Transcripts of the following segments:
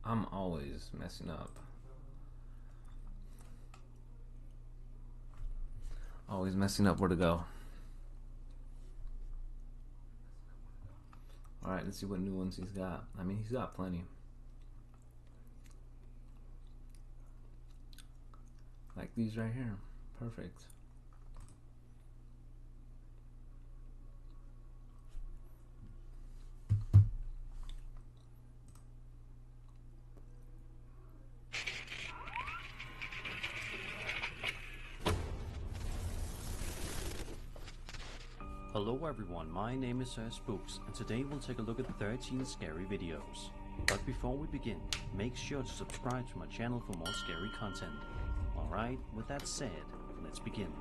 I'm always messing up. Always messing up where to go. Alright, let's see what new ones he's got. I mean, he's got plenty. Like these right here. Perfect. Hello everyone, my name is Sir Spooks, and today we'll take a look at 13 scary videos. But before we begin, make sure to subscribe to my channel for more scary content. Alright, with that said, let's begin.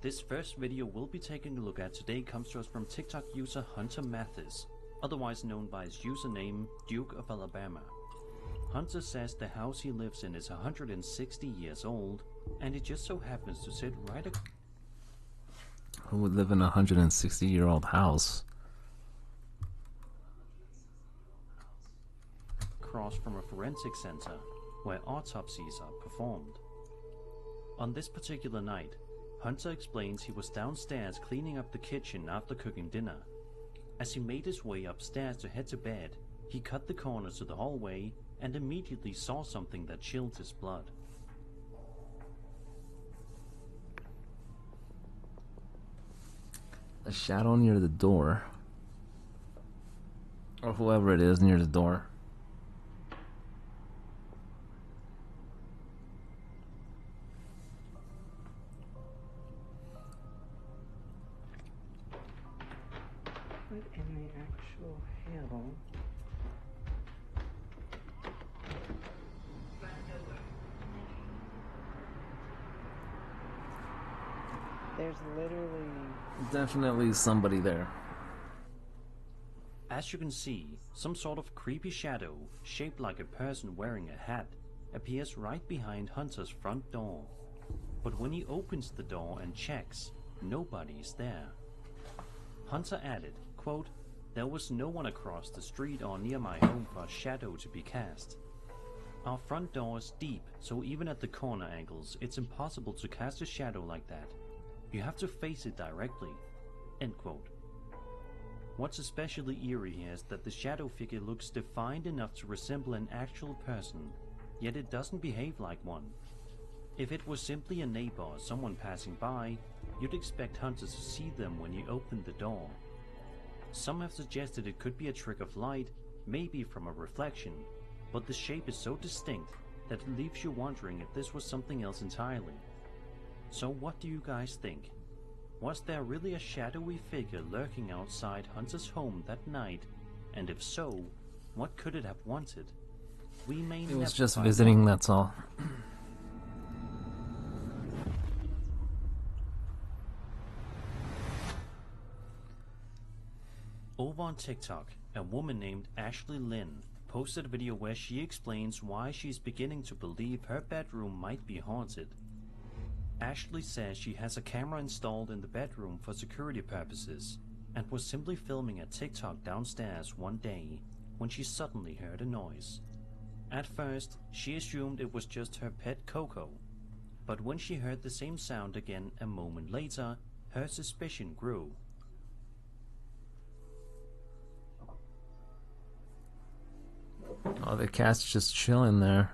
This first video we'll be taking a look at today comes to us from TikTok user Hunter Mathis, otherwise known by his username Duke of Alabama. Hunter says the house he lives in is 160 years old, and it just so happens to sit right Who would live in a 160-year-old house? across from a forensic center where autopsies are performed. On this particular night, Hunter explains he was downstairs cleaning up the kitchen after cooking dinner. As he made his way upstairs to head to bed, he cut the corner to the hallway and immediately saw something that chilled his blood. A shadow near the door. Or whoever it is near the door. What in the actual hell? There's literally... Definitely somebody there. As you can see, some sort of creepy shadow, shaped like a person wearing a hat, appears right behind Hunter's front door. But when he opens the door and checks, nobody is there. Hunter added, quote, "There was no one across the street or near my home for a shadow to be cast. Our front door is deep, so even at the corner angles, it's impossible to cast a shadow like that. You have to face it directly." End quote. What's especially eerie here is that the shadow figure looks defined enough to resemble an actual person, yet it doesn't behave like one. If it was simply a neighbor or someone passing by, you'd expect Hunter to see them when you opened the door. Some have suggested it could be a trick of light, maybe from a reflection, but the shape is so distinct that it leaves you wondering if this was something else entirely. So what do you guys think? Was there really a shadowy figure lurking outside Hunter's home that night? And if so, what could it have wanted? We may It was never just find visiting, out. that's all. Over on TikTok, a woman named Ashley Lynn posted a video where she explains why she's beginning to believe her bedroom might be haunted. Ashley says she has a camera installed in the bedroom for security purposes and was simply filming a TikTok downstairs one day when she suddenly heard a noise. At first, she assumed it was just her pet Coco, but when she heard the same sound again a moment later, her suspicion grew. Oh, the cat's just chilling there.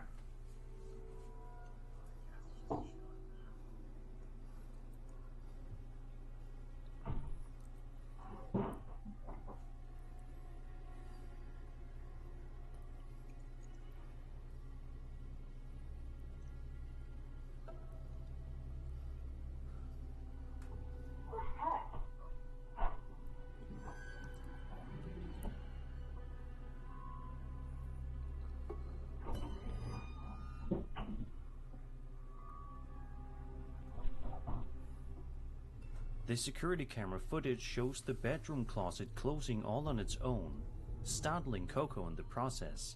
The security camera footage shows the bedroom closet closing all on its own, startling Coco in the process.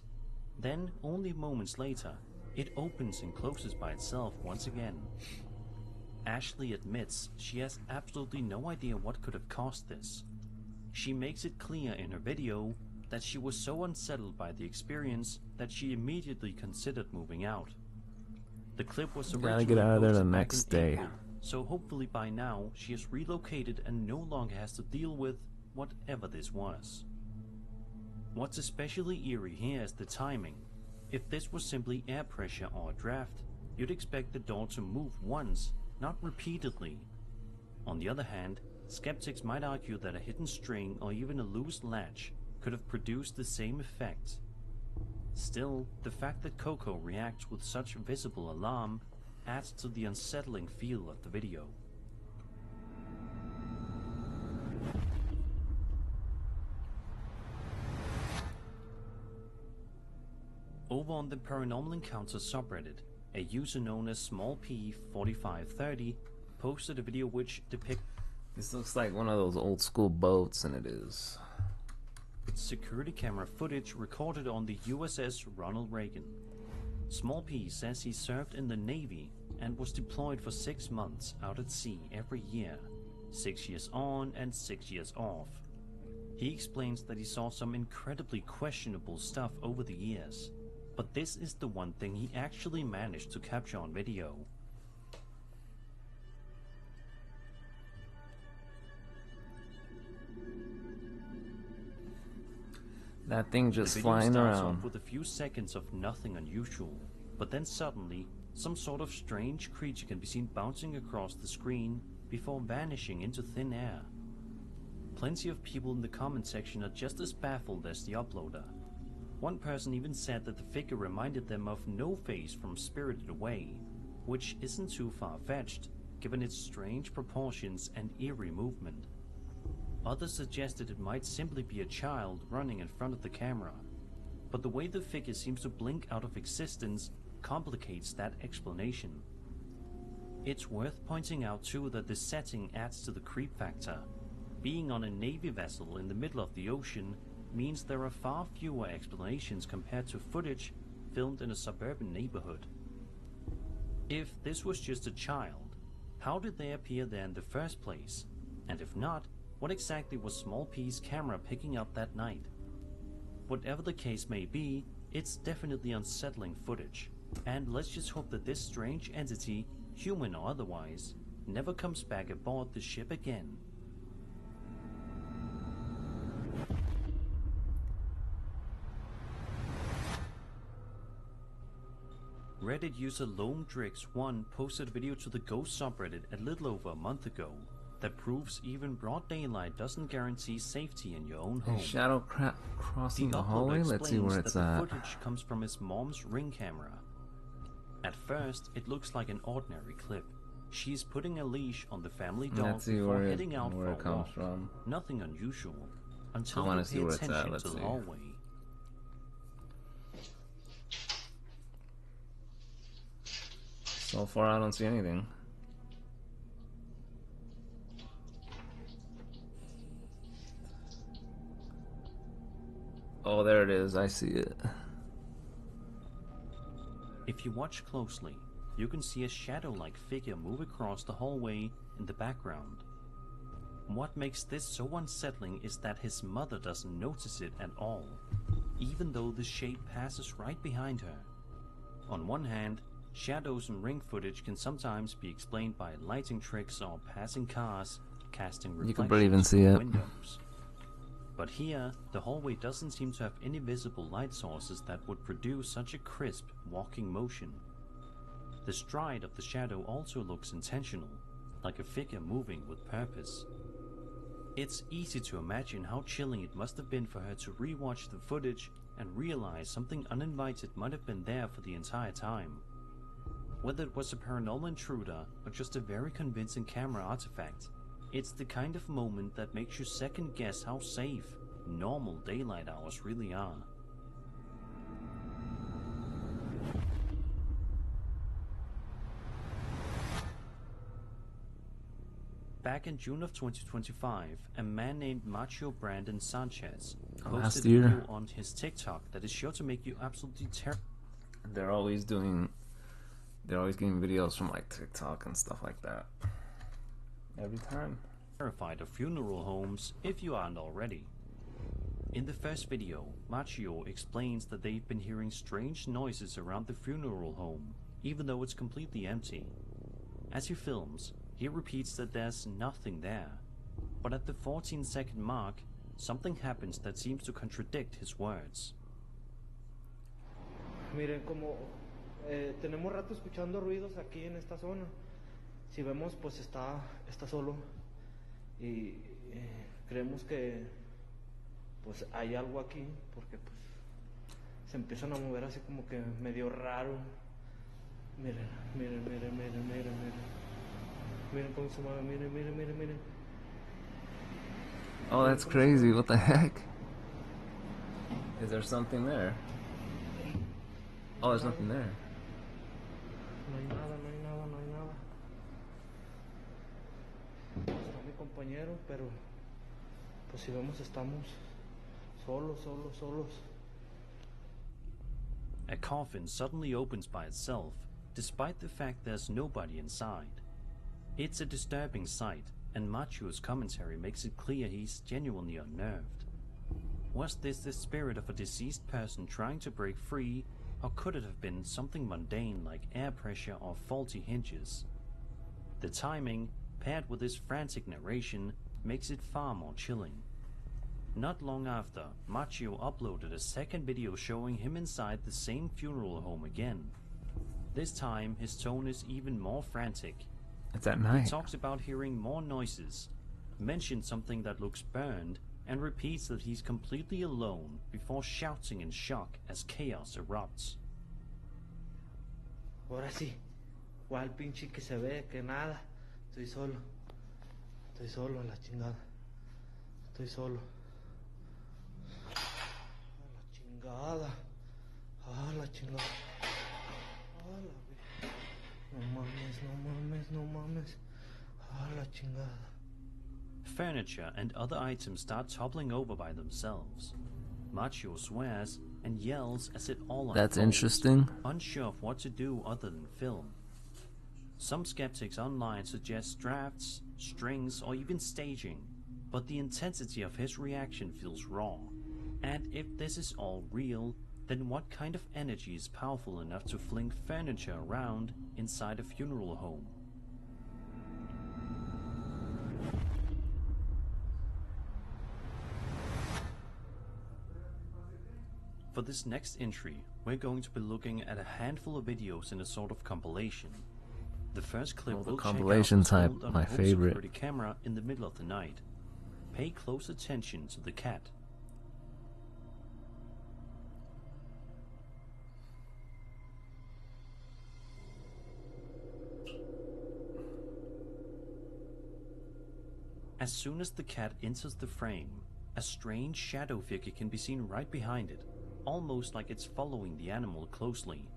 Then, only moments later, it opens and closes by itself once again. Ashley admits she has absolutely no idea what could have caused this. She makes it clear in her video that she was so unsettled by the experience that she immediately considered moving out. The clip was Gotta originally get out of there the posted back next in day. April, so hopefully by now she has relocated and no longer has to deal with whatever this was. What's especially eerie here is the timing. If this was simply air pressure or a draft, you'd expect the door to move once, not repeatedly. On the other hand, skeptics might argue that a hidden string or even a loose latch could have produced the same effect. Still, the fact that Coco reacts with such visible alarm adds to the unsettling feel of the video. Over on the Paranormal Encounters subreddit, a user known as SmallP4530 posted a video which depicts This looks like one of those old school boats, and it is. security camera footage recorded on the USS Ronald Reagan. Small P says he served in the Navy and was deployed for 6 months out at sea every year, 6 years on and 6 years off. He explains that he saw some incredibly questionable stuff over the years, but this is the one thing he actually managed to capture on video. That thing The just video flying starts around. off with a few seconds of nothing unusual, but then suddenly, some sort of strange creature can be seen bouncing across the screen before vanishing into thin air. Plenty of people in the comment section are just as baffled as the uploader. One person even said that the figure reminded them of No Face from Spirited Away, which isn't too far-fetched, given its strange proportions and eerie movement. Others suggested it might simply be a child running in front of the camera, but the way the figure seems to blink out of existence complicates that explanation. It's worth pointing out too that this setting adds to the creep factor. Being on a Navy vessel in the middle of the ocean means there are far fewer explanations compared to footage filmed in a suburban neighborhood. If this was just a child, how did they appear there in the first place? And if not, what exactly was Small P's camera picking up that night? Whatever the case may be, it's definitely unsettling footage, and let's just hope that this strange entity, human or otherwise, never comes back aboard the ship again. Reddit user LomeDrix1 posted a video to the Ghost subreddit a little over a month ago that proves even broad daylight doesn't guarantee safety in your own home. Shadow crossing the uploader hallway? Let's see explains where it's that at. the footage comes from his mom's Ring camera. At first, it looks like an ordinary clip. She's putting a leash on the family dog Let's see before where heading out for a it comes walk. from. Nothing unusual, until I you wanna pay see where it's at. attention Let's to the see. hallway. So far, I don't see anything. Oh, there it is. I see it. If you watch closely, you can see a shadow-like figure move across the hallway in the background. What makes this so unsettling is that his mother doesn't notice it at all, even though the shape passes right behind her. On one hand, shadows in Ring footage can sometimes be explained by lighting tricks or passing cars casting reflections You can barely even see from it. windows. But here, the hallway doesn't seem to have any visible light sources that would produce such a crisp, walking motion. The stride of the shadow also looks intentional, like a figure moving with purpose. It's easy to imagine how chilling it must have been for her to rewatch the footage and realize something uninvited might have been there for the entire time. Whether it was a paranormal intruder or just a very convincing camera artifact, it's the kind of moment that makes you second guess how safe normal daylight hours really are. Back in June of 2025, a man named Macho Brandon Sanchez Last posted a year. video on his TikTok that is sure to make you absolutely terrified. They're always doing They're always getting videos from like TikTok and stuff like that. Every time. Terrified of funeral homes if you aren't already. In the first video, Machio explains that they've been hearing strange noises around the funeral home, even though it's completely empty. As he films, he repeats that there's nothing there. But at the 14-second mark, something happens that seems to contradict his words. Miren, como tenemos rato escuchando ruidos aquí en esta zona. Si vemos, pues está solo. Y creemos que pues hay algo aquí, porque pues se empiezan a mover así como que medio raro. Miren, miren, miren, miren, miren, miren. Miren cómo se mueve, miren, miren, miren, miren. Oh, that's crazy. What the heck? Is there something there? Oh, there's nothing there. No hay nada, no hay nada, no hay nada. Está mi compañero, pero pues si vemos estamos solos, solos, solos. A coffin suddenly opens by itself, despite the fact there's nobody inside. It's a disturbing sight, and Machio's commentary makes it clear he's genuinely unnerved. Was this the spirit of a deceased person trying to break free, or could it have been something mundane like air pressure or faulty hinges? The timing, paired with his frantic narration, makes it far more chilling. Not long after, Machio uploaded a second video showing him inside the same funeral home again. This time, his tone is even more frantic. It's at He night. talks about hearing more noises, mentions something that looks burned, and repeats that he's completely alone before shouting in shock as chaos erupts. Ahora sí, ¿cuál pinche que se ve? Que nada. Estoy solo. Estoy solo, a la chingada. Estoy solo. A la chingada. A la chingada. A la... No mames, no mames, no mames. A la chingada. Furniture and other items start toppling over by themselves. Machio swears and yells as it all That's unfolds, interesting. unsure of what to do other than film. Some skeptics online suggest drafts, strings, or even staging, but the intensity of his reaction feels raw. And if this is all real, then what kind of energy is powerful enough to fling furniture around inside a funeral home? For this next entry, we're going to be looking at a handful of videos in a sort of compilation. The first clip Oh, the will check out compilation what's type, filmed on my a home favorite. security camera in the middle of the night. Pay close attention to the cat. As soon as the cat enters the frame, a strange shadow figure can be seen right behind it, almost like it's following the animal closely.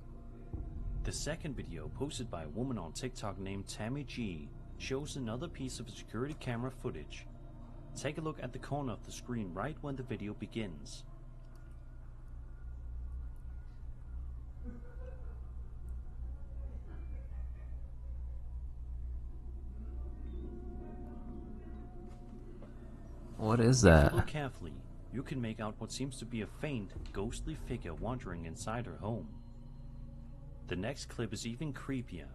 The second video, posted by a woman on TikTok named Tammy G, shows another piece of security camera footage. Take a look at the corner of the screen right when the video begins. What is If you that? look carefully, you can make out what seems to be a faint, ghostly figure wandering inside her home. The next clip is even creepier.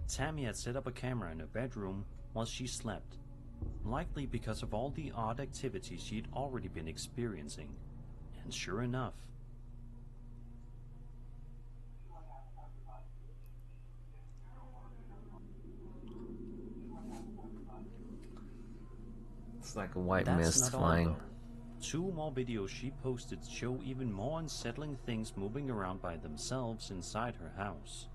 Tammy had set up a camera in her bedroom while she slept, likely because of all the odd activities she'd already been experiencing. And sure enough, It's like a white that's mist not all, flying. though. 2 more videos she posted show even more unsettling things moving around by themselves inside her house.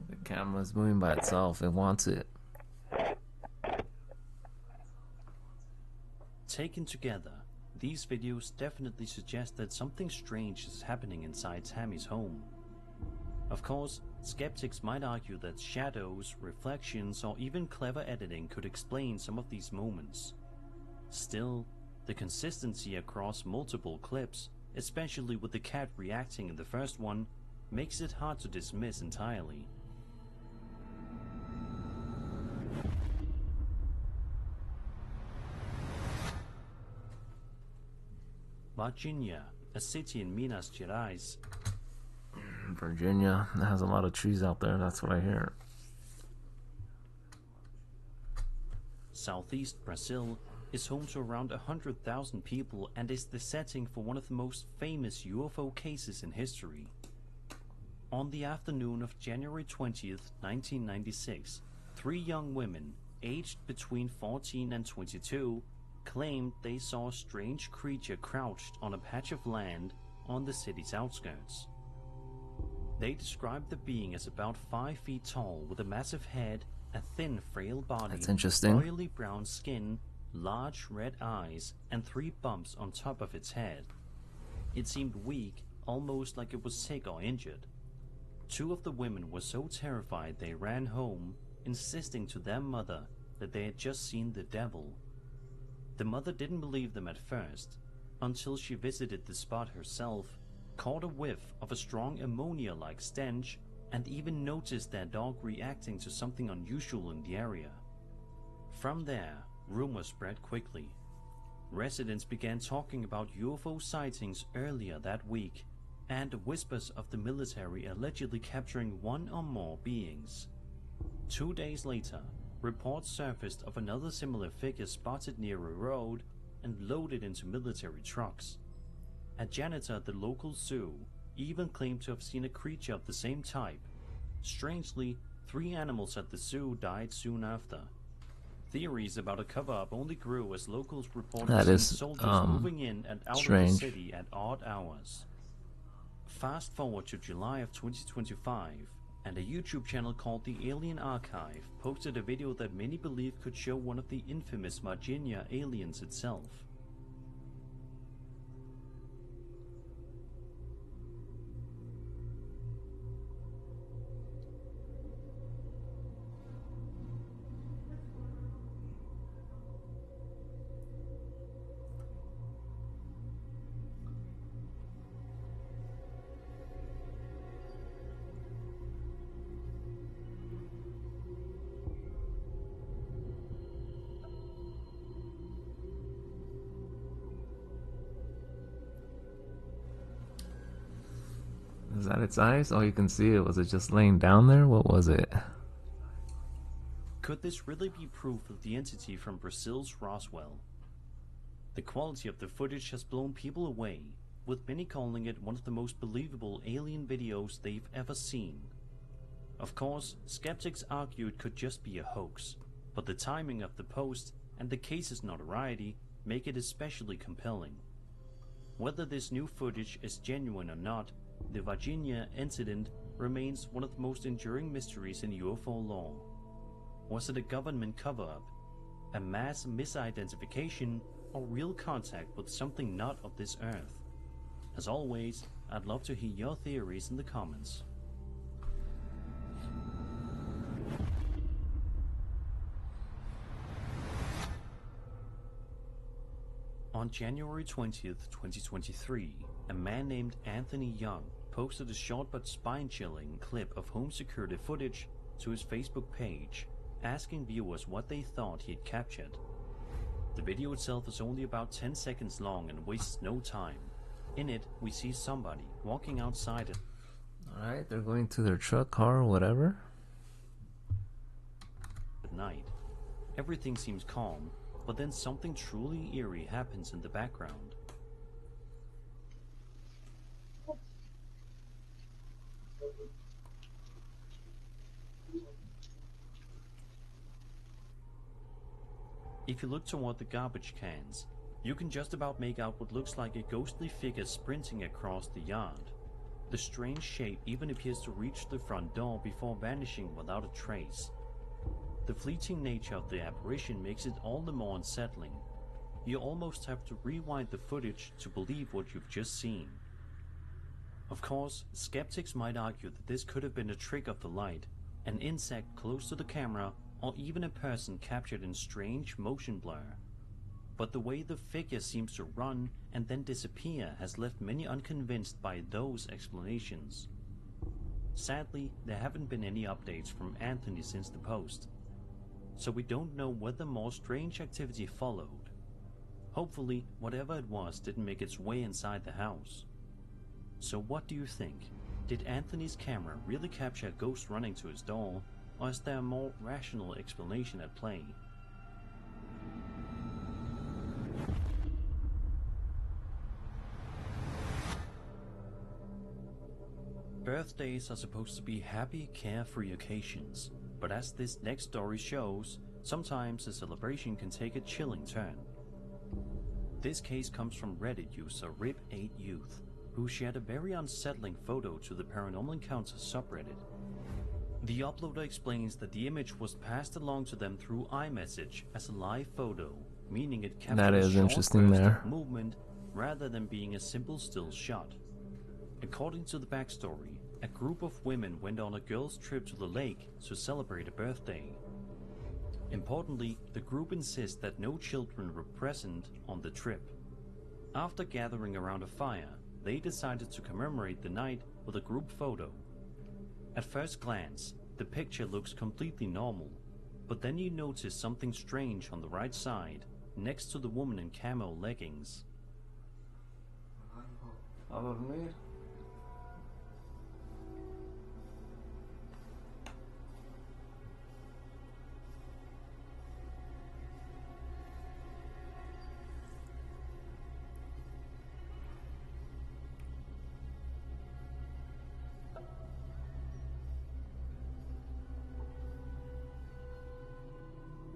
The camera's moving by itself. It wants it. Taken together, these videos definitely suggest that something strange is happening inside Tammy's home. Of course, skeptics might argue that shadows, reflections, or even clever editing could explain some of these moments. Still, the consistency across multiple clips, especially with the cat reacting in the first one, makes it hard to dismiss entirely. Virginia, a city in Minas Gerais. Virginia has a lot of trees out there, that's what I hear. Southeast Brazil is home to around 100,000 people and is the setting for one of the most famous UFO cases in history. On the afternoon of January 20th, 1996, 3 young women, aged between 14 and 22, claimed they saw a strange creature crouched on a patch of land on the city's outskirts. They described the being as about 5 feet tall with a massive head, a thin, frail body, That's interesting. oily brown skin, large red eyes, and 3 bumps on top of its head. It seemed weak, almost like it was sick or injured. 2 of the women were so terrified they ran home, insisting to their mother that they had just seen the devil. The mother didn't believe them at first, until she visited the spot herself, caught a whiff of a strong ammonia-like stench, and even noticed their dog reacting to something unusual in the area. From there, rumors spread quickly. Residents began talking about UFO sightings earlier that week, and whispers of the military allegedly capturing 1 or more beings. 2 days later, reports surfaced of another similar figure spotted near a road and loaded into military trucks. A janitor at the local zoo even claimed to have seen a creature of the same type. Strangely, 3 animals at the zoo died soon after. Theories about a cover-up only grew as locals reported seeing soldiers moving in and out of the city at odd hours. Fast forward to July of 2025, and a YouTube channel called The Alien Archive posted a video that many believe could show one of the infamous Virginia aliens itself. Is that its eyes? All you can see it. Was it just laying down there? What was it? Could this really be proof of the entity from Brazil's Roswell? The quality of the footage has blown people away, with many calling it one of the most believable alien videos they've ever seen. Of course, skeptics argue it could just be a hoax, but the timing of the post and the case's notoriety make it especially compelling. Whether this new footage is genuine or not, the Virginia incident remains one of the most enduring mysteries in UFO lore. Was it a government cover-up, a mass misidentification, or real contact with something not of this earth? As always, I'd love to hear your theories in the comments. On January 20th, 2023, a man named Anthony Young posted a short but spine-chilling clip of home security footage to his Facebook page, asking viewers what they thought he had captured. The video itself is only about 10 seconds long and wastes no time. In it, we see somebody walking outside it. Alright, they're going to their truck, car, or whatever. At night. Everything seems calm, but then something truly eerie happens in the background. If you look toward the garbage cans, you can just about make out what looks like a ghostly figure sprinting across the yard. The strange shape even appears to reach the front door before vanishing without a trace. The fleeting nature of the apparition makes it all the more unsettling. you almost have to rewind the footage to believe what you've just seen. Of course, skeptics might argue that this could have been a trick of the light, an insect close to the camera, or even a person captured in strange motion blur. But the way the figure seems to run and then disappear has left many unconvinced by those explanations. Sadly, there haven't been any updates from Anthony since the post, so we don't know whether more strange activity followed. Hopefully, whatever it was didn't make its way inside the house. So what do you think? Did Anthony's camera really capture a ghost running to his door, or is there a more rational explanation at play? Birthdays are supposed to be happy, carefree occasions, but as this next story shows, sometimes the celebration can take a chilling turn. This case comes from Reddit user Rip8Youth, who shared a very unsettling photo to the Paranormal Encounters subreddit. The uploader explains that the image was passed along to them through iMessage as a live photo, meaning it captured That a is short interesting burst there. of movement rather than being a simple still shot. According to the backstory, a group of women went on a girls' trip to the lake to celebrate a birthday. Importantly, the group insists that no children were present on the trip. After gathering around a fire, they decided to commemorate the night with a group photo. At first glance, the picture looks completely normal, but then you notice something strange on the right side, next to the woman in camo leggings.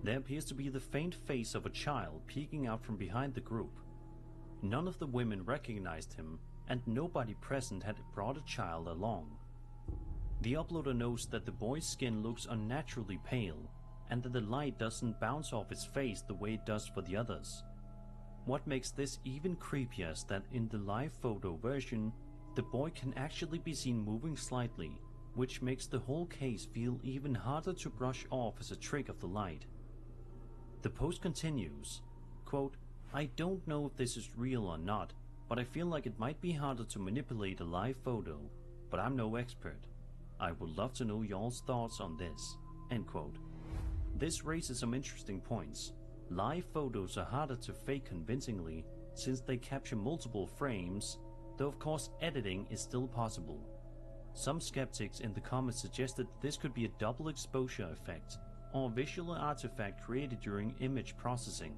There appears to be the faint face of a child peeking out from behind the group. None of the women recognized him, and nobody present had brought a child along. The uploader notes that the boy's skin looks unnaturally pale, and that the light doesn't bounce off his face the way it does for the others. What makes this even creepier is that in the live photo version, the boy can actually be seen moving slightly, which makes the whole case feel even harder to brush off as a trick of the light. The post continues, quote, "I don't know if this is real or not, but I feel like it might be harder to manipulate a live photo, but I'm no expert. I would love to know y'all's thoughts on this," end quote. This raises some interesting points. Live photos are harder to fake convincingly since they capture multiple frames, though of course editing is still possible. Some skeptics in the comments suggested this could be a double exposure effect, or a visual artifact created during image processing.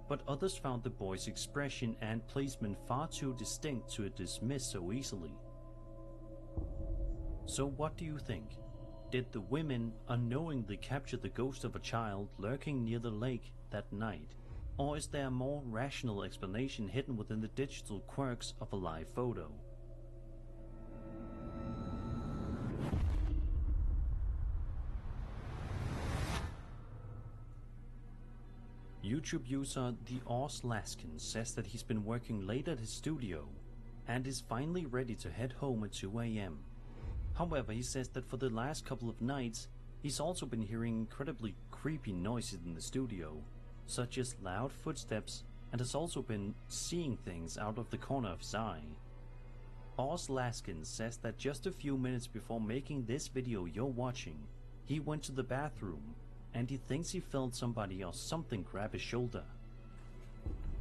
But others found the boy's expression and placement far too distinct to dismiss so easily. So what do you think? Did the women unknowingly capture the ghost of a child lurking near the lake that night? Or is there a more rational explanation hidden within the digital quirks of a live photo? YouTube user The Oz Laskin says that he's been working late at his studio and is finally ready to head home at 2 AM. However, he says that for the last couple of nights, he's also been hearing incredibly creepy noises in the studio, such as loud footsteps, and has also been seeing things out of the corner of his eye. Oz Laskin says that just a few minutes before making this video you're watching, he went to the bathroom, and he thinks he felt somebody or something grab his shoulder.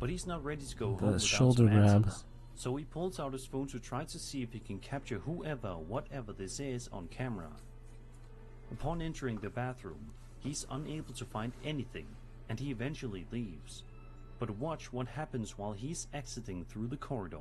But he's not ready to go home without shoulder some grab. answers. So he pulls out his phone to try to see if he can capture whoever or whatever this is on camera. Upon entering the bathroom, he's unable to find anything, and he eventually leaves. But watch what happens while he's exiting through the corridor.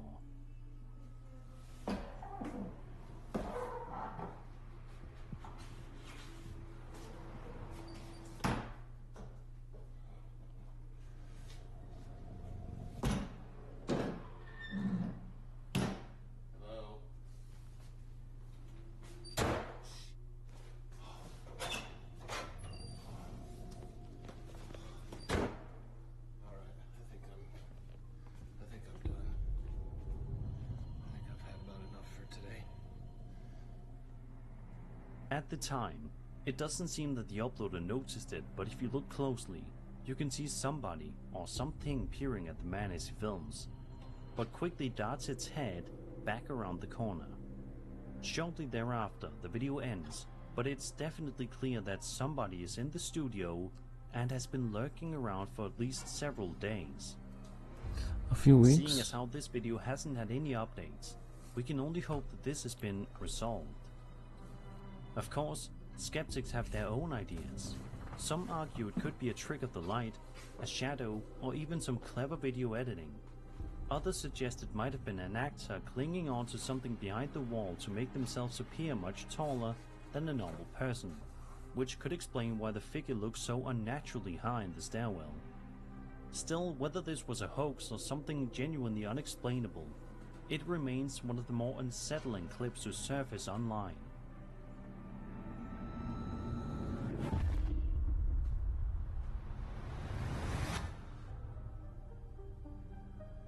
At the time, it doesn't seem that the uploader noticed it, but if you look closely, you can see somebody or something peering at the man as he films, but quickly darts its head back around the corner. Shortly thereafter, the video ends, but it's definitely clear that somebody is in the studio and has been lurking around for at least several days. A few weeks? Seeing as how this video hasn't had any updates, we can only hope that this has been resolved. Of course, skeptics have their own ideas. Some argue it could be a trick of the light, a shadow, or even some clever video editing. Others suggest it might have been an actor clinging on to something behind the wall to make themselves appear much taller than a normal person, which could explain why the figure looks so unnaturally high in the stairwell. Still, whether this was a hoax or something genuinely unexplainable, it remains one of the more unsettling clips to surface online.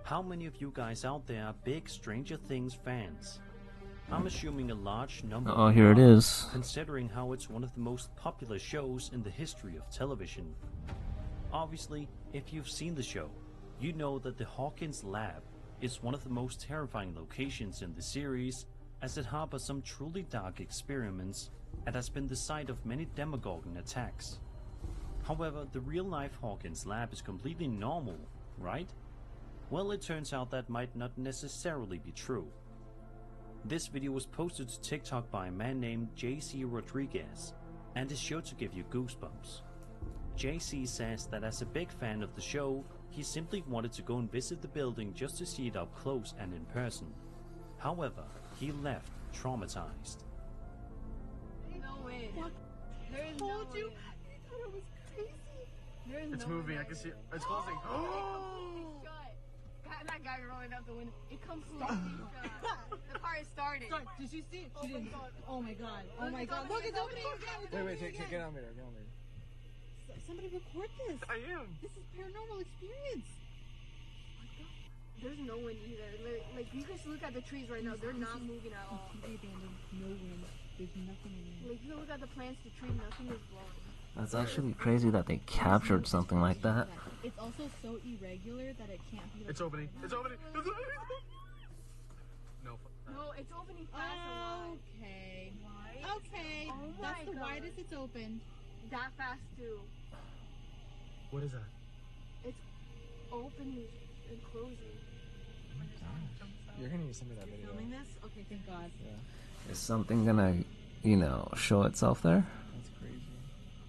How many of you guys out there are big Stranger Things fans? I'm assuming a large number. Oh, here it is. Considering how it's one of the most popular shows in the history of television. Obviously, if you've seen the show, you know that the Hawkins Lab is one of the most terrifying locations in the series, as it harbors some truly dark experiments and has been the site of many Demogorgon attacks. However, the real-life Hawkins Lab is completely normal, right? Well, it turns out that might not necessarily be true. This video was posted to TikTok by a man named JC Rodriguez and is sure to give you goosebumps. JC says that as a big fan of the show, he simply wanted to go and visit the building just to see it up close and in person. However, he left traumatized. No way. What? There is no way. I thought it was crazy. There is It's no moving. way. I can see it. It's closing. That guy rolling out the window. It completely shut. The car is started. Sorry, did you see it? She didn't. Oh my god. Oh Look, my it's god. opening, Look, it's it's opening opening. again. Wait, get on there, get on there. Somebody record this. I am. This is paranormal experience. There's no wind either. Like you can look at the trees right now. They're not moving at all. Completely abandoned. No wind. There's nothing in there. Like you can look at the plants, the trees, nothing is blowing. That's actually crazy that they captured something like that. It's also so irregular that it can't be. It's opening. It's opening. It's opening. No. No, it's opening fast a lot. Okay. Why? Okay. Oh my That's the God. widest it's opened. That fast too. What is that? It's opening and closing. You're gonna need to send me that video. Filming this? Okay, thank God. Is something gonna, show itself there? That's crazy.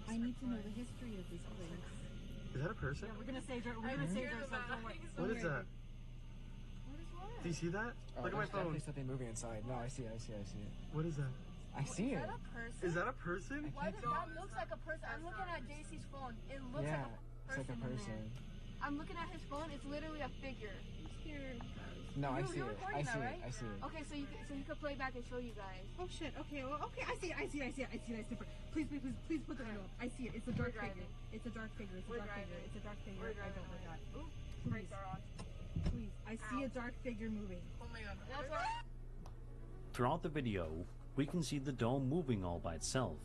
I need to know the history of this place. Is that a person? We're gonna save ourselves. Don't worry. What is that? What is what? Do you see that? Look at my phone. Definitely something moving inside. No, I see it. What is that? I see Is it. that a person? Is that a person? Why does that looks like a person? I'm looking at JC's phone. It looks Yeah, like a person. it's like a in there. person. I'm looking at his phone. It's literally a figure. No, I see You're it. recording that, right? I see it. Okay, so you can play back and show you guys. Oh shit. Okay. Well, okay. I see it. Please put the video up. I see it. It's a dark We're figure. driving. It's a dark figure. We're driving. It's a dark figure. We're I driving. don't like that. Ooh, Please. brakes are on. Please. I see a dark figure moving. Oh my god. That's what. Throughout the video, we can see the door moving all by itself.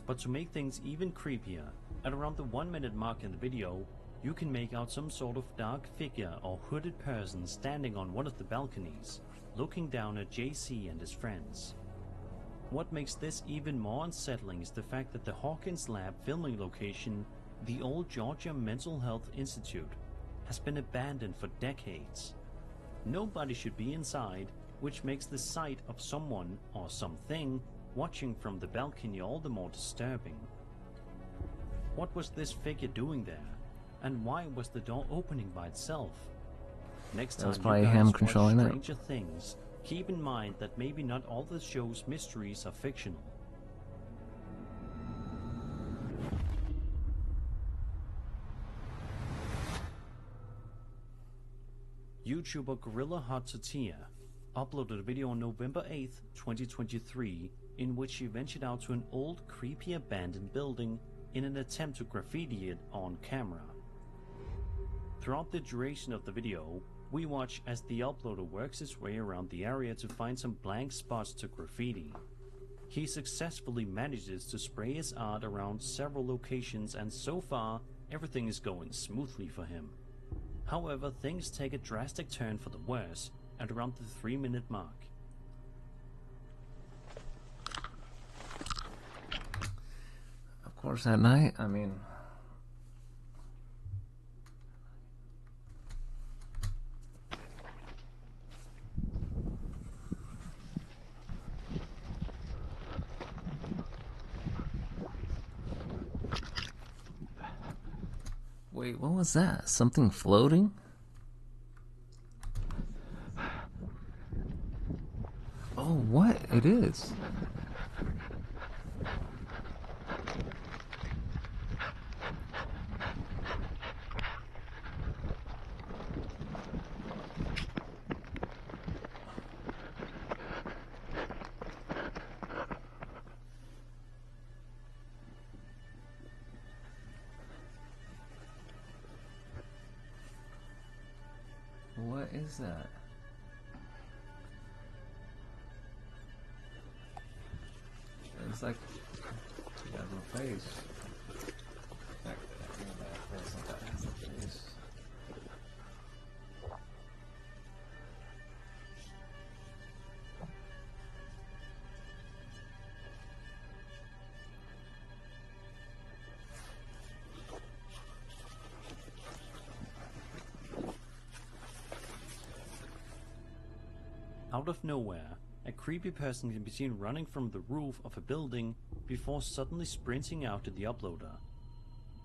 But to make things even creepier, at around the 1 minute mark in the video, you can make out some sort of dark figure or hooded person standing on one of the balconies, looking down at JC and his friends. What makes this even more unsettling is the fact that the Hawkins Lab filming location, the old Georgia Mental Health Institute, has been abandoned for decades. Nobody should be inside, which makes the sight of someone or something watching from the balcony all the more disturbing. What was this figure doing there? And why was the door opening by itself? Next That time was you probably guys him watch controlling it. Stranger Things, keep in mind that maybe not all the show's mysteries are fictional. YouTuber Gorilla Hot Tortilla uploaded a video on November 8th, 2023, in which he ventured out to an old, creepy abandoned building in an attempt to graffiti it on camera. Throughout the duration of the video, we watch as the uploader works his way around the area to find some blank spots to graffiti. He successfully manages to spray his art around several locations, and so far, everything is going smoothly for him. However, things take a drastic turn for the worse at around the 3-minute mark. Of course, at night, I mean... Wait, what was that? Something floating? Oh, what? It is. What is that? It's like you have no face. That has a face. Out of nowhere, a creepy person can be seen running from the roof of a building before suddenly sprinting out to the uploader.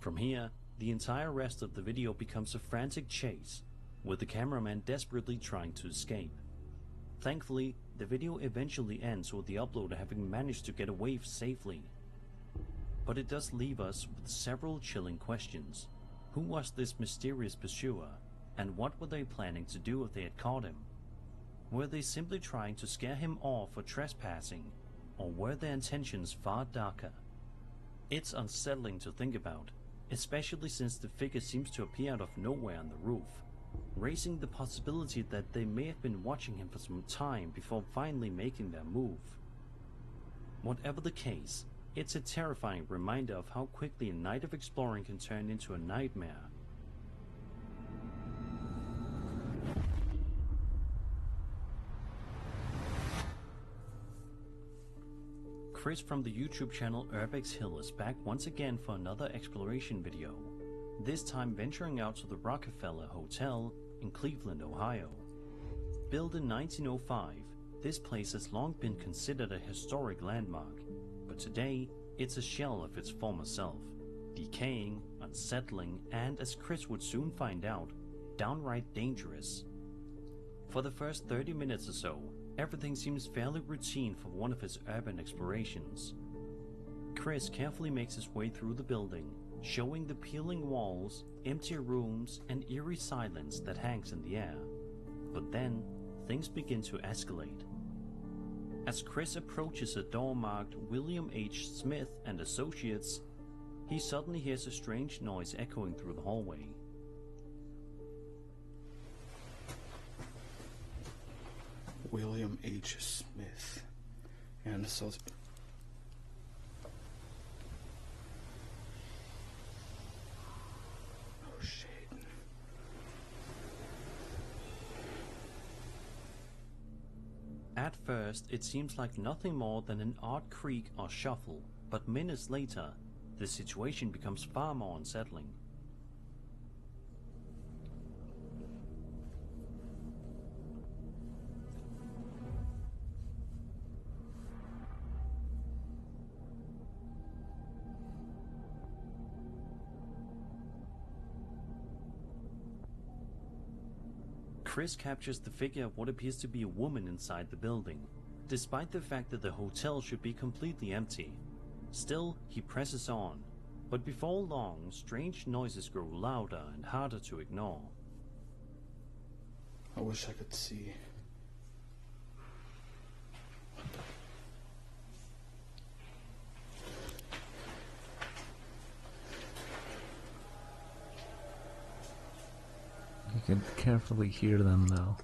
From here, the entire rest of the video becomes a frantic chase, with the cameraman desperately trying to escape. Thankfully, the video eventually ends with the uploader having managed to get away safely. But it does leave us with several chilling questions. Who was this mysterious pursuer, and what were they planning to do if they had caught him? Were they simply trying to scare him off for trespassing, or were their intentions far darker? It's unsettling to think about, especially since the figure seems to appear out of nowhere on the roof, raising the possibility that they may have been watching him for some time before finally making their move. Whatever the case, it's a terrifying reminder of how quickly a night of exploring can turn into a nightmare. Chris from the YouTube channel Urbex Hill is back once again for another exploration video, this time venturing out to the Rockefeller Hotel in Cleveland, Ohio. Built in 1905, this place has long been considered a historic landmark, but today it's a shell of its former self, decaying, unsettling, and, as Chris would soon find out, downright dangerous. For the first 30 minutes or so, everything seems fairly routine for one of his urban explorations. Chris carefully makes his way through the building, showing the peeling walls, empty rooms, and eerie silence that hangs in the air. But then, things begin to escalate. As Chris approaches a door marked William H. Smith and Associates, he suddenly hears a strange noise echoing through the hallway. William H. Smith and Associates. Oh shit. At first, it seems like nothing more than an odd creak or shuffle, but minutes later, the situation becomes far more unsettling. Chris captures the figure of what appears to be a woman inside the building, despite the fact that the hotel should be completely empty. Still, he presses on, but before long, strange noises grow louder and harder to ignore. I wish I could see. You can carefully hear them though.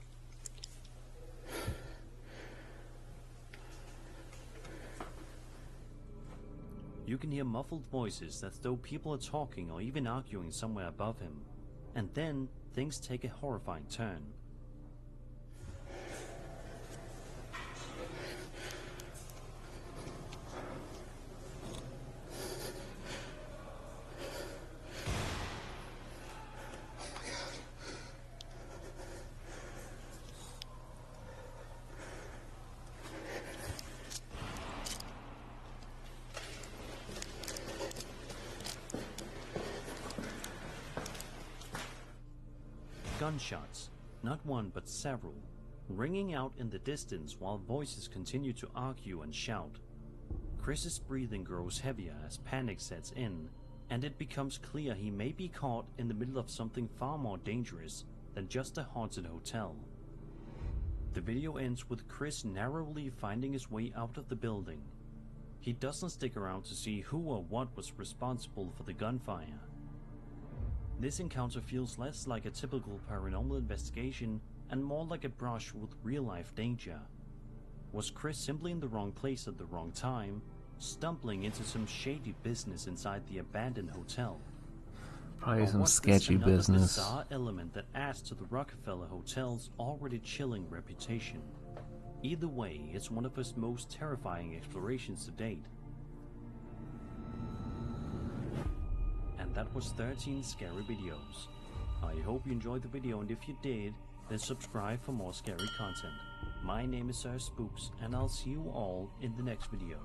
You can hear muffled voices as though people are talking or even arguing somewhere above him. And then, things take a horrifying turn. Gunshots, not one but several, ringing out in the distance while voices continue to argue and shout. Chris's breathing grows heavier as panic sets in, and it becomes clear he may be caught in the middle of something far more dangerous than just a haunted hotel. The video ends with Chris narrowly finding his way out of the building. He doesn't stick around to see who or what was responsible for the gunfire. This encounter feels less like a typical paranormal investigation and more like a brush with real-life danger. Was Chris simply in the wrong place at the wrong time, stumbling into some shady business inside the abandoned hotel? Probably Or some was sketchy this another business. bizarre element that adds to the Rockefeller Hotel's already chilling reputation? Either way, it's one of his most terrifying explorations to date. And that was 13 scary videos. I hope you enjoyed the video, and if you did, then subscribe for more scary content. My name is Sir Spooks, and I'll see you all in the next video.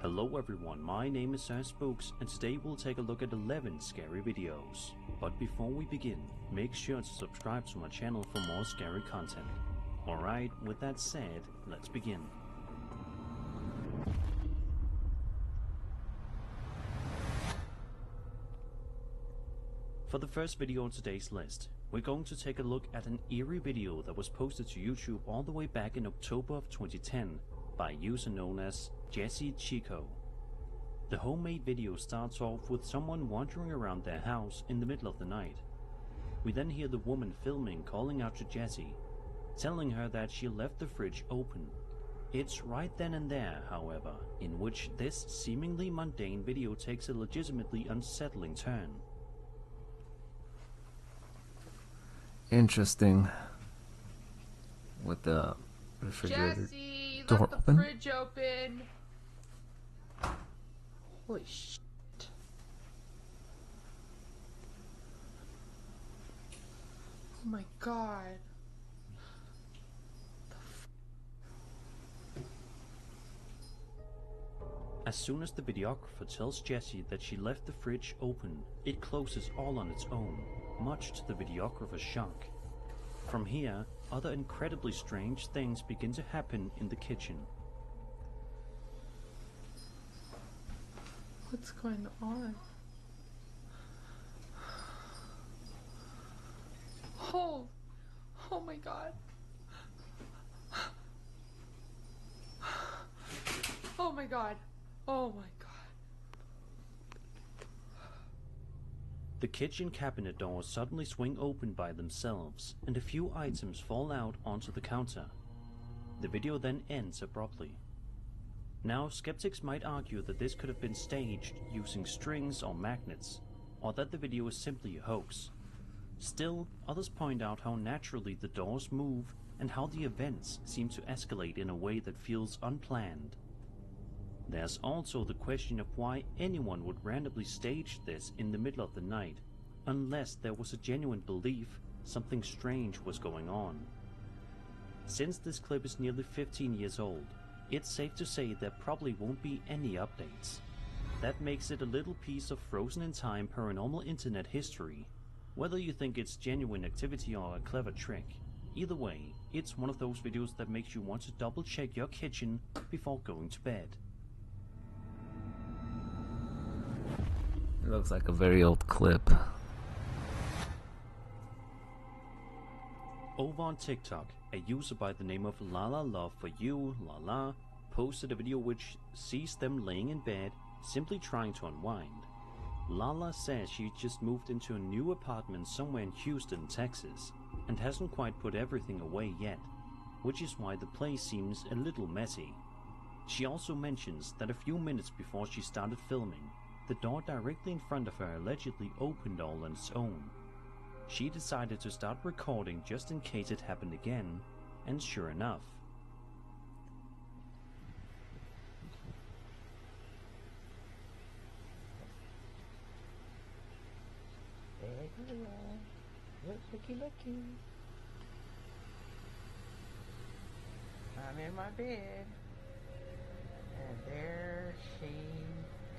Hello everyone, my name is Sir Spooks, and today we'll take a look at 11 scary videos. But before we begin, make sure to subscribe to my channel for more scary content. Alright, with that said, let's begin. For the first video on today's list, we're going to take a look at an eerie video that was posted to YouTube all the way back in October of 2010 by a user known as Jesse Chico. The homemade video starts off with someone wandering around their house in the middle of the night. We then hear the woman filming calling out to Jesse, telling her that she left the fridge open. It's right then and there, however, in which this seemingly mundane video takes a legitimately unsettling turn. Interesting. With the refrigerator Jesse, door left the open. fridge open. Holy shit. Oh my god. As soon as the videographer tells Jessie that she left the fridge open, it closes all on its own, much to the videographer's shock. From here, other incredibly strange things begin to happen in the kitchen. What's going on? Oh my god. Oh my god. Oh my god. The kitchen cabinet doors suddenly swing open by themselves, and a few items fall out onto the counter. The video then ends abruptly. Now, skeptics might argue that this could have been staged using strings or magnets, or that the video is simply a hoax. Still, others point out how naturally the doors move and how the events seem to escalate in a way that feels unplanned. There's also the question of why anyone would randomly stage this in the middle of the night, unless there was a genuine belief something strange was going on. Since this clip is nearly 15 years old, it's safe to say there probably won't be any updates. That makes it a little piece of frozen in time paranormal internet history. Whether you think it's genuine activity or a clever trick, either way, it's one of those videos that makes you want to double check your kitchen before going to bed. It looks like a very old clip. Over on TikTok, a user by the name of Lala Love For You, Lala, posted a video which sees them laying in bed, simply trying to unwind. Lala says she just moved into a new apartment somewhere in Houston, Texas, and hasn't quite put everything away yet, which is why the place seems a little messy. She also mentions that a few minutes before she started filming, the door directly in front of her allegedly opened all on its own. She decided to start recording just in case it happened again, and sure enough. There you are. Looky. I'm in my bed. And there she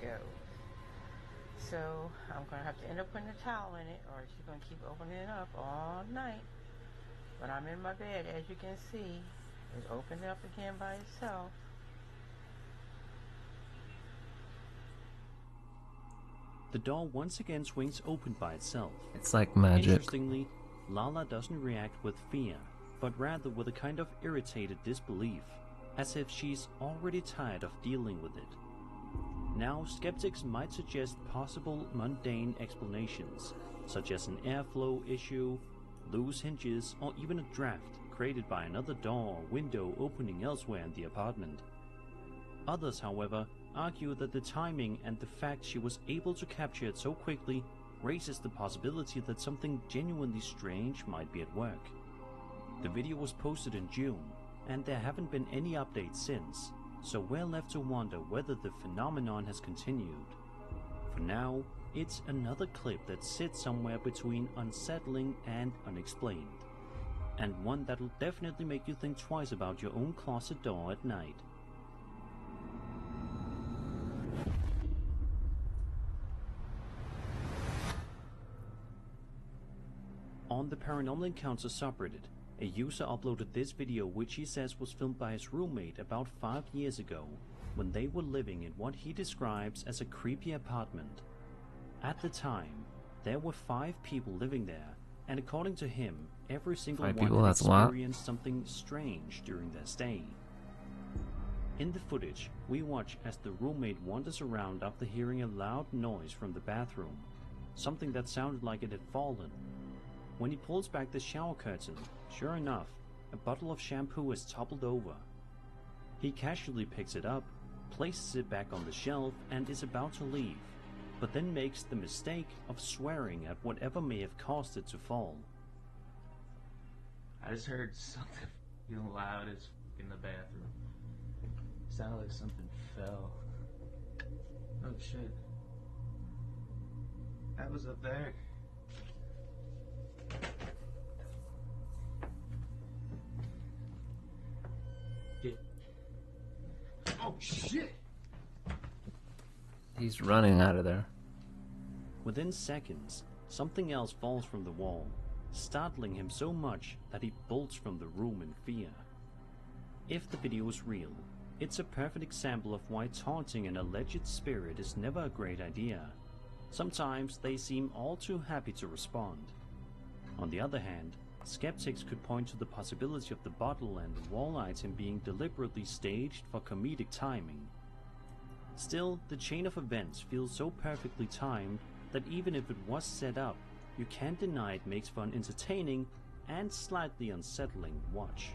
goes. So I'm going to have to end up putting a towel in it, or she's going to keep opening it up all night. But I'm in my bed, as you can see. It's opened up again by itself. The door once again swings open by itself. It's like magic. Interestingly, Lala doesn't react with fear, but rather with a kind of irritated disbelief, as if she's already tired of dealing with it. Now, skeptics might suggest possible mundane explanations, such as an airflow issue, loose hinges, or even a draft created by another door or window opening elsewhere in the apartment. Others, however, argue that the timing and the fact she was able to capture it so quickly raises the possibility that something genuinely strange might be at work. The video was posted in June, and there haven't been any updates since, so we're left to wonder whether the phenomenon has continued. For now, it's another clip that sits somewhere between unsettling and unexplained, and one that'll definitely make you think twice about your own closet door at night. On the Paranormal Encounters subreddit, a user uploaded this video which he says was filmed by his roommate about 5 years ago, when they were living in what he describes as a creepy apartment. At the time, there were 5 people living there, and according to him, every single one had experienced something strange during their stay. In the footage, we watch as the roommate wanders around after hearing a loud noise from the bathroom, something that sounded like it had fallen. When he pulls back the shower curtain, sure enough, a bottle of shampoo is toppled over. He casually picks it up, places it back on the shelf, and is about to leave, but then makes the mistake of swearing at whatever may have caused it to fall. I just heard something loud as in the bathroom. Sounded like something fell. Oh shit. That was up there. Oh shit! He's running out of there. Within seconds, something else falls from the wall, startling him so much that he bolts from the room in fear. If the video is real, it's a perfect example of why taunting an alleged spirit is never a great idea. Sometimes they seem all too happy to respond. On the other hand, skeptics could point to the possibility of the bottle and the wall item being deliberately staged for comedic timing. Still, the chain of events feels so perfectly timed that even if it was set up, you can't deny it makes for an entertaining and slightly unsettling watch.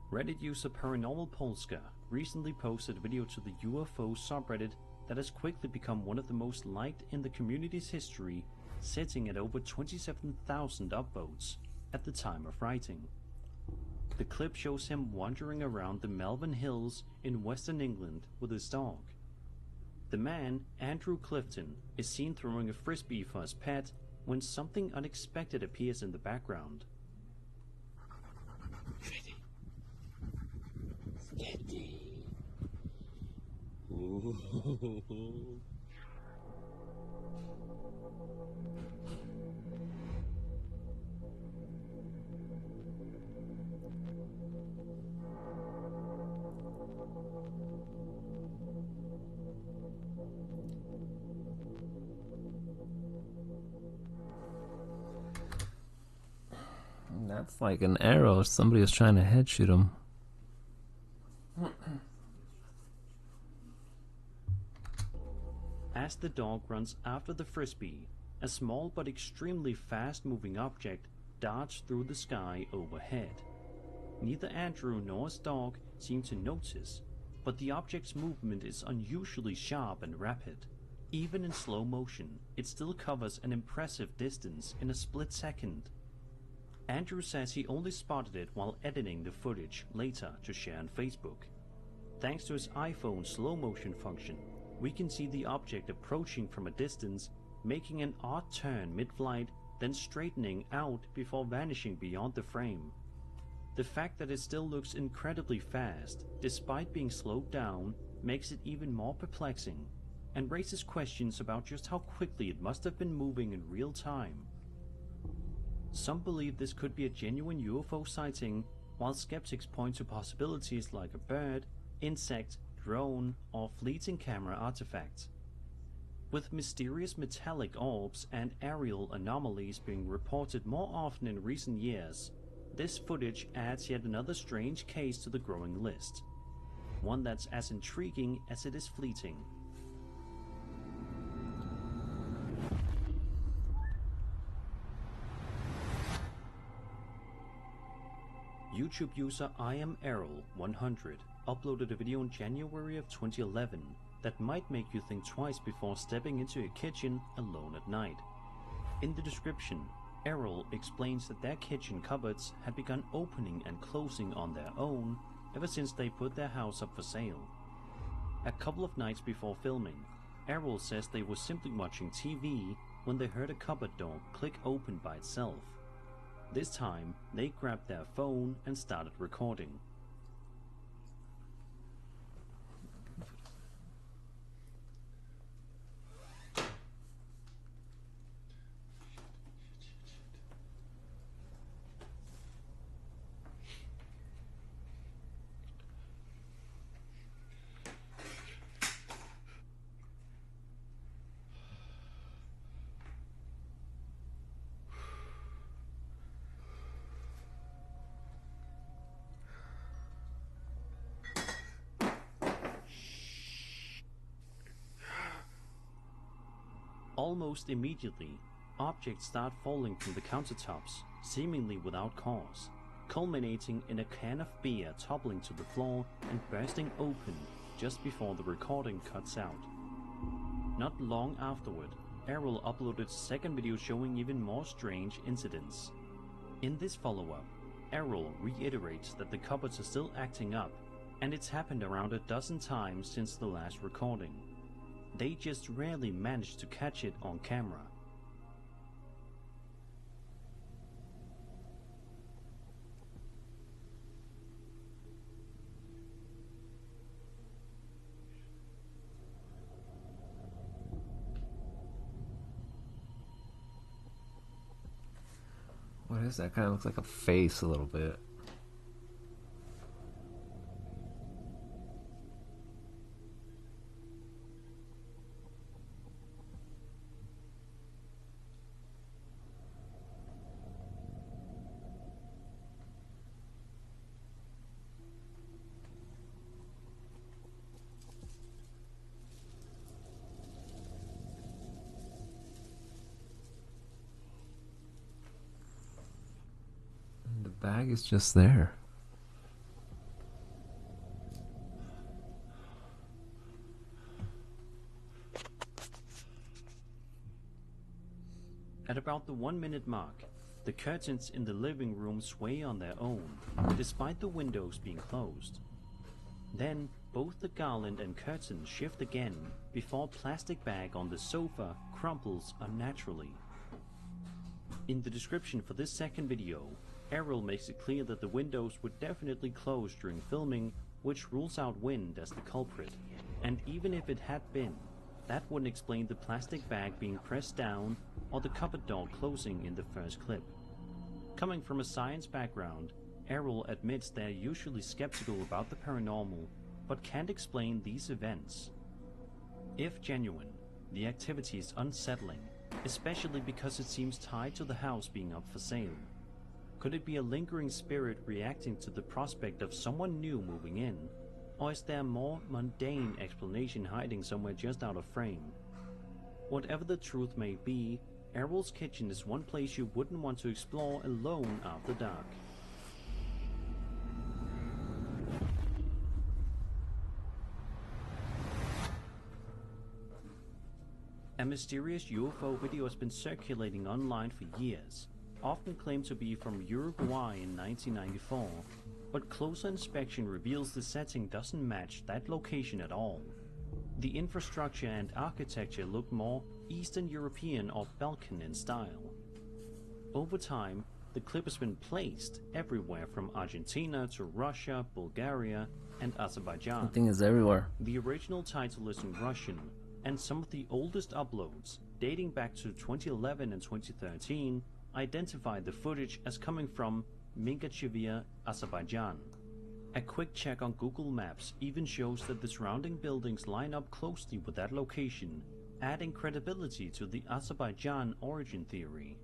Reddit user Paranormal Polska recently posted a video to the UFO subreddit that has quickly become one of the most liked in the community's history, sitting at over 27,000 upvotes at the time of writing. The clip shows him wandering around the Malvern Hills in Western England with his dog. The man, Andrew Clifton, is seen throwing a frisbee for his pet when something unexpected appears in the background. Ooh. That's like an arrow. Somebody was trying to head shoot him. As the dog runs after the frisbee, a small but extremely fast-moving object darts through the sky overhead. Neither Andrew nor his dog seem to notice, but the object's movement is unusually sharp and rapid. Even in slow motion, it still covers an impressive distance in a split second. Andrew says he only spotted it while editing the footage later to share on Facebook. Thanks to his iPhone's slow motion function, we can see the object approaching from a distance, making an odd turn mid-flight, then straightening out before vanishing beyond the frame. The fact that it still looks incredibly fast, despite being slowed down, makes it even more perplexing, and raises questions about just how quickly it must have been moving in real time. Some believe this could be a genuine UFO sighting, while skeptics point to possibilities like a bird, insect, drone, or fleeting camera artifact. With mysterious metallic orbs and aerial anomalies being reported more often in recent years, this footage adds yet another strange case to the growing list. One that's as intriguing as it is fleeting. YouTube user IamErrol100 uploaded a video in January of 2011 that might make you think twice before stepping into a kitchen alone at night. In the description, Errol explains that their kitchen cupboards had begun opening and closing on their own ever since they put their house up for sale. A couple of nights before filming, Errol says they were simply watching TV when they heard a cupboard door click open by itself. This time, they grabbed their phone and started recording. Almost immediately, objects start falling from the countertops, seemingly without cause, culminating in a can of beer toppling to the floor and bursting open just before the recording cuts out. Not long afterward, Errol uploaded a second video showing even more strange incidents. In this follow-up, Errol reiterates that the cupboards are still acting up, and it's happened around a dozen times since the last recording. They just rarely manage to catch it on camera. What is that? Kind of looks like a face a little bit. The bag is just there. At about the 1-minute mark, the curtains in the living room sway on their own, despite the windows being closed. Then, both the garland and curtain shift again before plastic bag on the sofa crumples unnaturally. In the description for this second video, Errol makes it clear that the windows were definitely closed during filming, which rules out wind as the culprit. And even if it had been, that wouldn't explain the plastic bag being pressed down or the cupboard door closing in the first clip. Coming from a science background, Errol admits they're usually skeptical about the paranormal, but can't explain these events. If genuine, the activity is unsettling, especially because it seems tied to the house being up for sale. Could it be a lingering spirit reacting to the prospect of someone new moving in? Or is there a more mundane explanation hiding somewhere just out of frame? Whatever the truth may be, Errol's kitchen is one place you wouldn't want to explore alone after dark. A mysterious UFO video has been circulating online for years, often claimed to be from Uruguay in 1994, but closer inspection reveals the setting doesn't match that location at all. The infrastructure and architecture look more Eastern European or Balkan in style. Over time, the clip has been placed everywhere from Argentina to Russia, Bulgaria, and Azerbaijan. The thing is everywhere. The original title is in Russian, and some of the oldest uploads, dating back to 2011 and 2013, identify the footage as coming from Mingachevir, Azerbaijan. A quick check on Google Maps even shows that the surrounding buildings line up closely with that location, adding credibility to the Azerbaijan origin theory.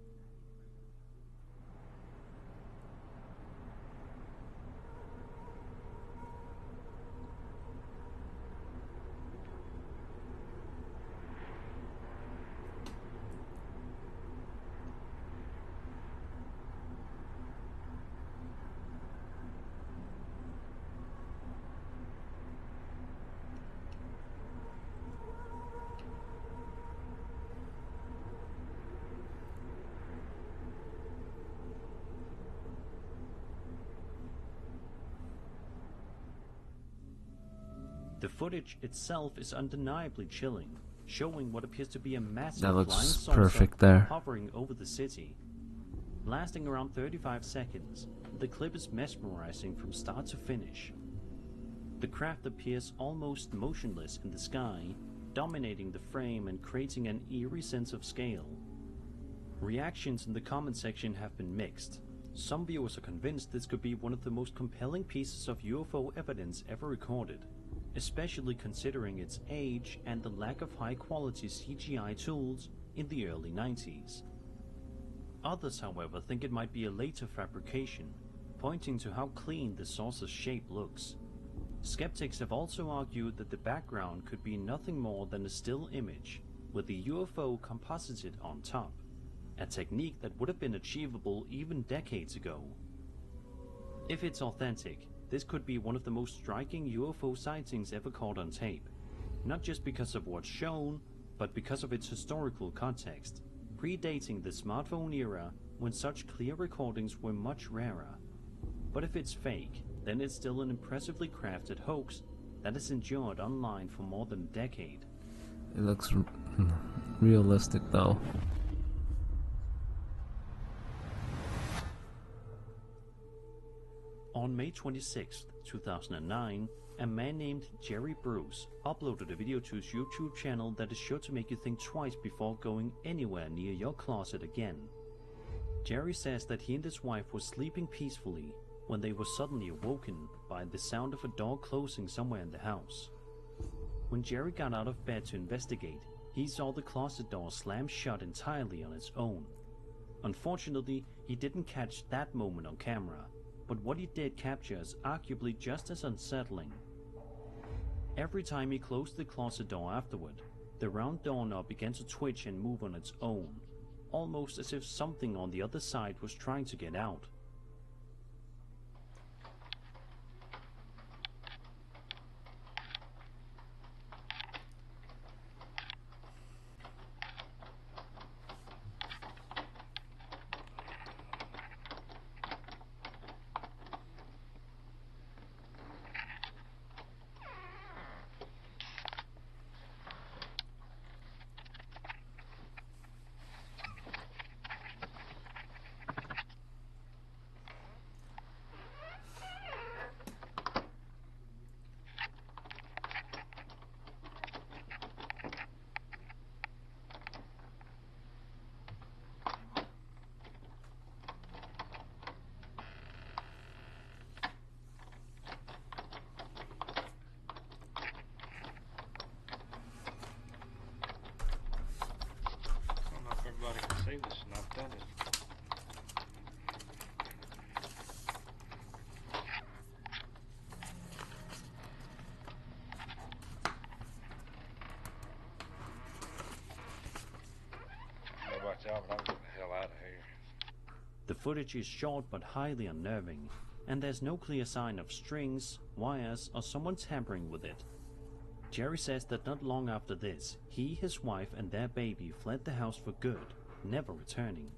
The footage itself is undeniably chilling, showing what appears to be a massive That looks flying saucer perfect there. hovering over the city. Lasting around 35 seconds, the clip is mesmerizing from start to finish. The craft appears almost motionless in the sky, dominating the frame and creating an eerie sense of scale. Reactions in the comment section have been mixed. Some viewers are convinced this could be one of the most compelling pieces of UFO evidence ever recorded, especially considering its age and the lack of high-quality CGI tools in the early 90s. Others, however, think it might be a later fabrication, pointing to how clean the saucer's shape looks. Skeptics have also argued that the background could be nothing more than a still image, with the UFO composited on top, a technique that would have been achievable even decades ago. If it's authentic, this could be one of the most striking UFO sightings ever caught on tape, not just because of what's shown, but because of its historical context, predating the smartphone era when such clear recordings were much rarer. But if it's fake, then it's still an impressively crafted hoax that has endured online for more than a decade. It looks realistic though. On May 26, 2009, a man named Jerry Bruce uploaded a video to his YouTube channel that is sure to make you think twice before going anywhere near your closet again. Jerry says that he and his wife were sleeping peacefully when they were suddenly awoken by the sound of a door closing somewhere in the house. When Jerry got out of bed to investigate, he saw the closet door slam shut entirely on its own. Unfortunately, he didn't catch that moment on camera, but what he did capture is arguably just as unsettling. Every time he closed the closet door afterward, the round doorknob began to twitch and move on its own, almost as if something on the other side was trying to get out. lights out, but I'm getting the hell out of here. The footage is short but highly unnerving, and there's no clear sign of strings, wires, or someone tampering with it. Jerry says that not long after this, he, his wife, and their baby fled the house for good, never returning.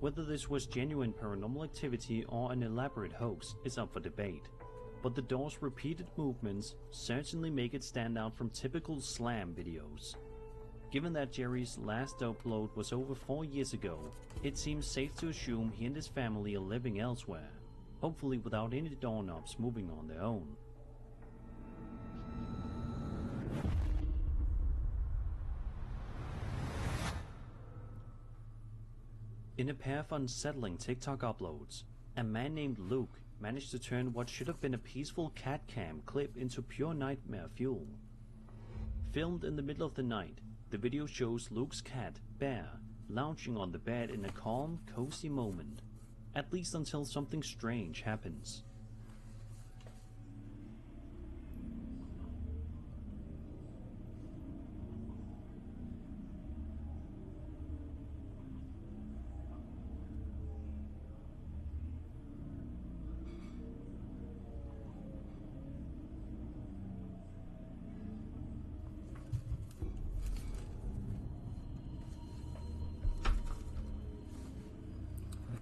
Whether this was genuine paranormal activity or an elaborate hoax is up for debate, but the door's repeated movements certainly make it stand out from typical slam videos. Given that Jerry's last upload was over 4 years ago, it seems safe to assume he and his family are living elsewhere, hopefully without any doorknobs moving on their own. In a pair of unsettling TikTok uploads, a man named Luke managed to turn what should have been a peaceful cat cam clip into pure nightmare fuel. Filmed in the middle of the night, the video shows Luke's cat, Bear, lounging on the bed in a calm, cozy moment, at least until something strange happens.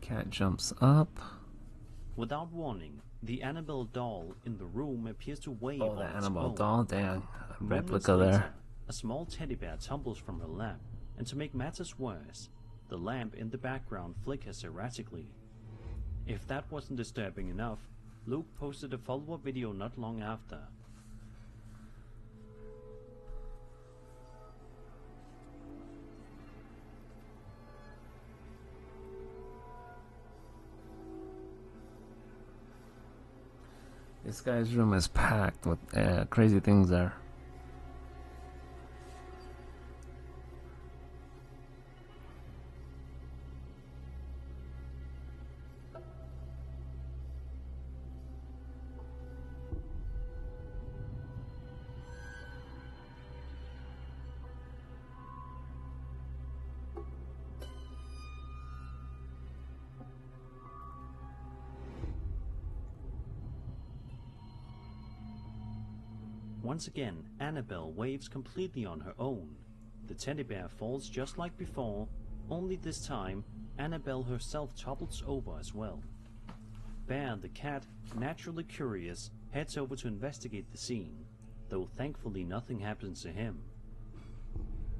Cat jumps up. Without warning, the Annabelle doll in the room appears to wave Oh, on the its Annabelle own. doll, dang. A Moments replica later, there. a small teddy bear tumbles from her lap, and to make matters worse, the lamp in the background flickers erratically. If that wasn't disturbing enough, Luke posted a follow-up video not long after. This guy's room is packed with crazy things there. Once again, Annabelle waves completely on her own. The teddy bear falls just like before, only this time, Annabelle herself topples over as well. Bear, the cat, naturally curious, heads over to investigate the scene, though thankfully nothing happens to him.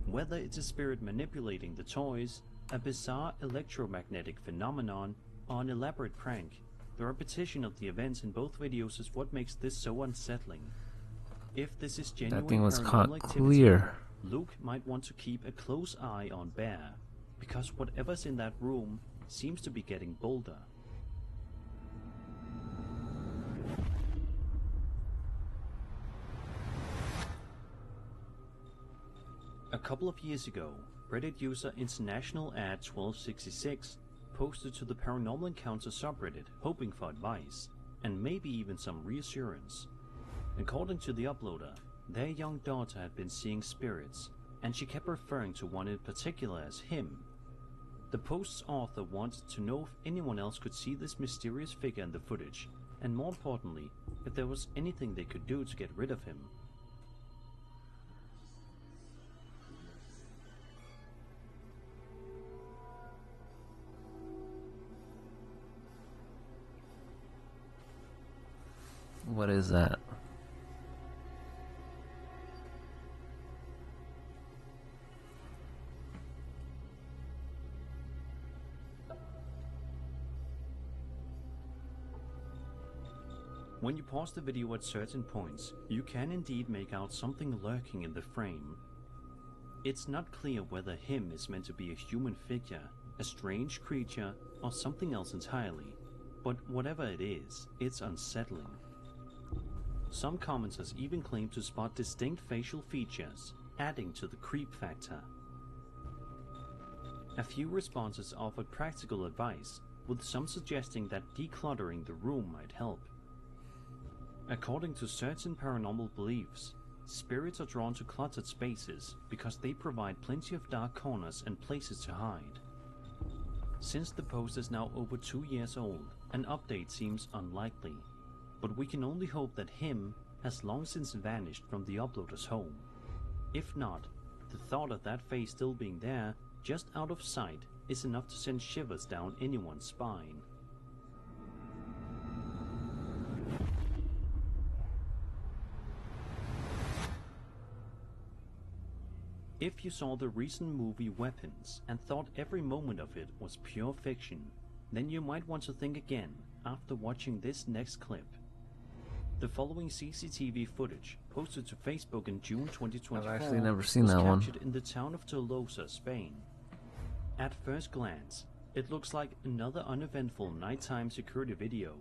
Whether it's a spirit manipulating the toys, a bizarre electromagnetic phenomenon, or an elaborate prank, the repetition of the events in both videos is what makes this so unsettling. If this is genuine That thing was paranormal caught activity, clear. Luke might want to keep a close eye on Bear, because whatever's in that room seems to be getting bolder. A couple of years ago, Reddit user International Ad 1266 posted to the Paranormal Encounter subreddit hoping for advice, and maybe even some reassurance. According to the uploader, their young daughter had been seeing spirits, and she kept referring to one in particular as him. The post's author wanted to know if anyone else could see this mysterious figure in the footage, and more importantly, if there was anything they could do to get rid of him. What is that? When you pause the video at certain points, you can indeed make out something lurking in the frame. It's not clear whether him is meant to be a human figure, a strange creature, or something else entirely, but whatever it is, it's unsettling. Some commenters even claim to spot distinct facial features, adding to the creep factor. A few responses offered practical advice, with some suggesting that decluttering the room might help. According to certain paranormal beliefs, Spirits are drawn to cluttered spaces because they provide plenty of dark corners and places to hide. Since the post is now over 2 years old, an update seems unlikely, but we can only hope that him has long since vanished from the uploader's home. If not, the thought of that face still being there, just out of sight, is enough to send shivers down anyone's spine. If you saw the recent movie Weapons and thought every moment of it was pure fiction, then you might want to think again after watching this next clip. The following CCTV footage, posted to Facebook in June 2024, I've actually never seen was that one. captured in the town of Tolosa, Spain. At first glance, it looks like another uneventful nighttime security video,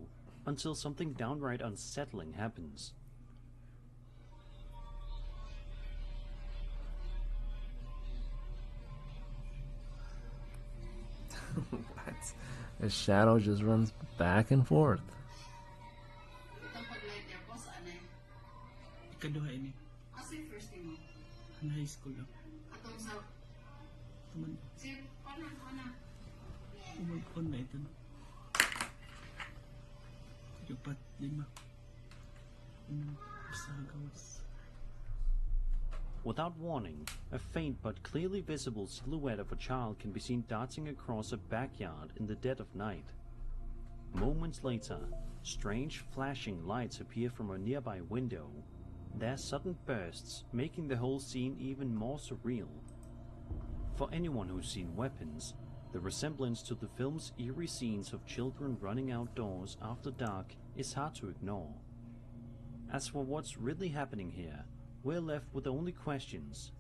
until something downright unsettling happens. What? The shadow just runs back and forth. Ikaduha ini. Asa yung first name mo? Ang high school lang. Atong sa... Tuman. Sir, pana. Umagkon na ito. 4, 5. Basta gawas. Without warning, a faint but clearly visible silhouette of a child can be seen darting across a backyard in the dead of night. Moments later, strange flashing lights appear from a nearby window, their sudden bursts making the whole scene even more surreal. For anyone who's seen Weapons, the resemblance to the film's eerie scenes of children running outdoors after dark is hard to ignore. As for what's really happening here, we're left with only questions.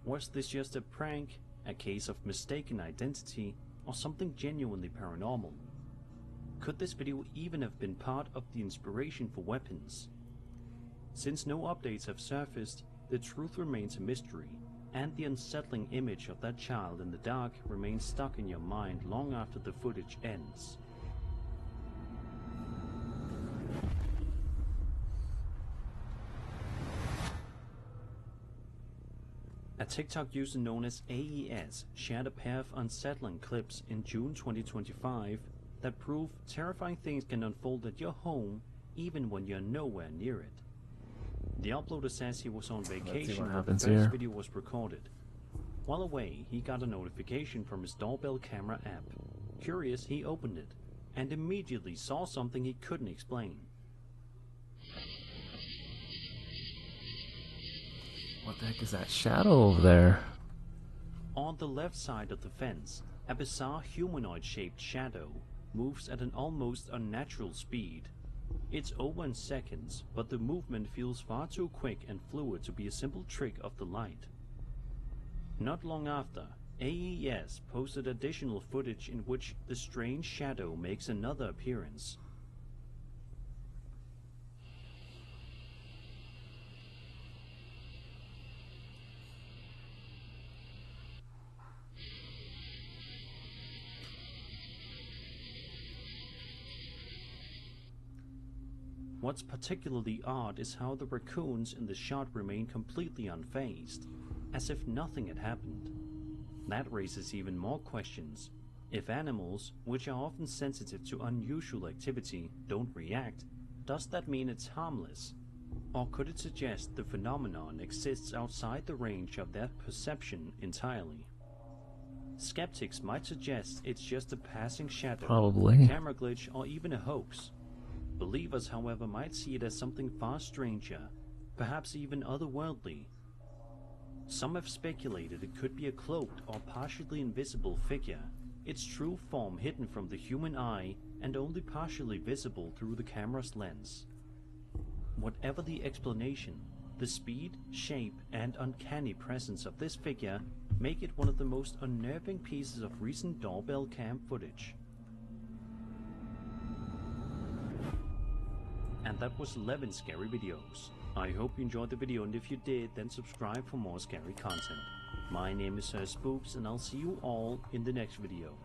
Was this just a prank, a case of mistaken identity, or something genuinely paranormal? Could this video even have been part of the inspiration for Weapons? Since no updates have surfaced, the truth remains a mystery, and the unsettling image of that child in the dark remains stuck in your mind long after the footage ends. A TikTok user known as AES shared a pair of unsettling clips in June 2025 that prove terrifying things can unfold at your home even when you're nowhere near it. The uploader says he was on vacation when the first video was recorded. While away, he got a notification from his doorbell camera app. Curious, he opened it and immediately saw something he couldn't explain. What the heck is that shadow over there? On the left side of the fence, a bizarre humanoid-shaped shadow moves at an almost unnatural speed. It's over in seconds, but the movement feels far too quick and fluid to be a simple trick of the light. Not long after, AES posted additional footage in which the strange shadow makes another appearance. What's particularly odd is how the raccoons in the shot remain completely unfazed, as if nothing had happened. That raises even more questions. If animals, which are often sensitive to unusual activity, don't react, does that mean it's harmless? Or could it suggest the phenomenon exists outside the range of their perception entirely? Skeptics might suggest it's just a passing shadow, Probably. a camera glitch, or even a hoax. Believers, however, might see it as something far stranger, perhaps even otherworldly. Some have speculated it could be a cloaked or partially invisible figure, its true form hidden from the human eye and only partially visible through the camera's lens. Whatever the explanation, the speed, shape, and uncanny presence of this figure make it one of the most unnerving pieces of recent doorbell cam footage. And that was 11 scary videos. I hope you enjoyed the video, and if you did, then subscribe for more scary content. My name is Sir Spooks, and I'll see you all in the next video.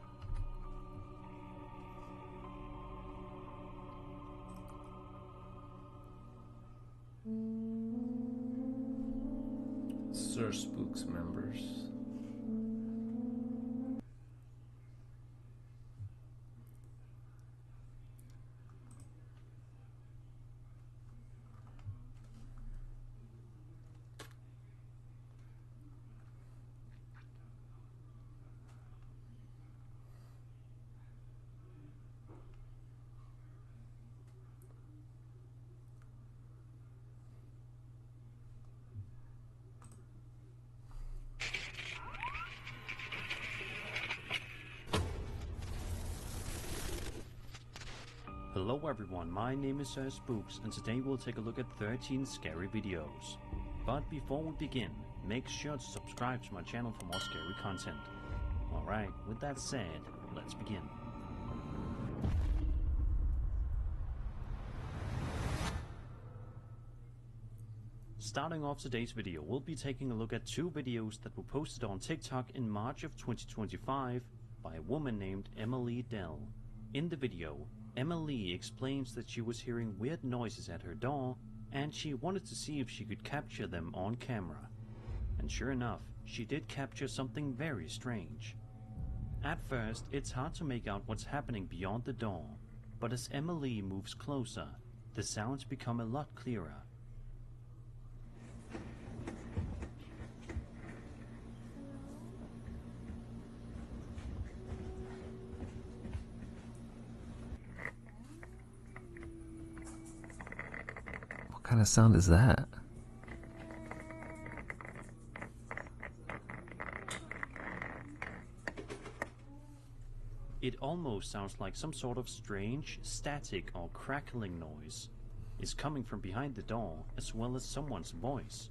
Sir Spooks members. Hello everyone, my name is Sir Spooks, and today we'll take a look at 13 scary videos. But before we begin, make sure to subscribe to my channel for more scary content. Alright, with that said, let's begin. Starting off today's video, we'll be taking a look at two videos that were posted on TikTok in March of 2025 by a woman named Emily Dell. In the video, Emily explains that she was hearing weird noises at her door and she wanted to see if she could capture them on camera. And sure enough, she did capture something very strange. At first, it's hard to make out what's happening beyond the door, but as Emily moves closer, the sounds become a lot clearer. What kind of sound is that? It almost sounds like some sort of strange, static or crackling noise is coming from behind the door, as well as someone's voice.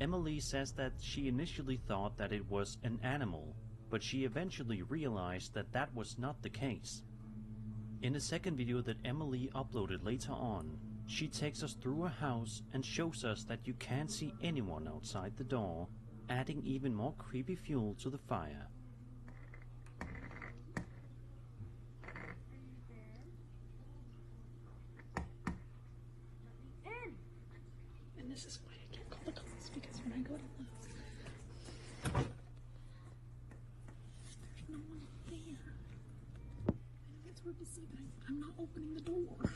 Emily says that she initially thought that it was an animal, but she eventually realized that that was not the case. In the second video that Emily uploaded later on, she takes us through a house and shows us that you can't see anyone outside the door, adding even more creepy fuel to the fire. And this is why I can't call the cops, because when I go to look, there's no one there. I know it's hard to see, but I'm not opening the door.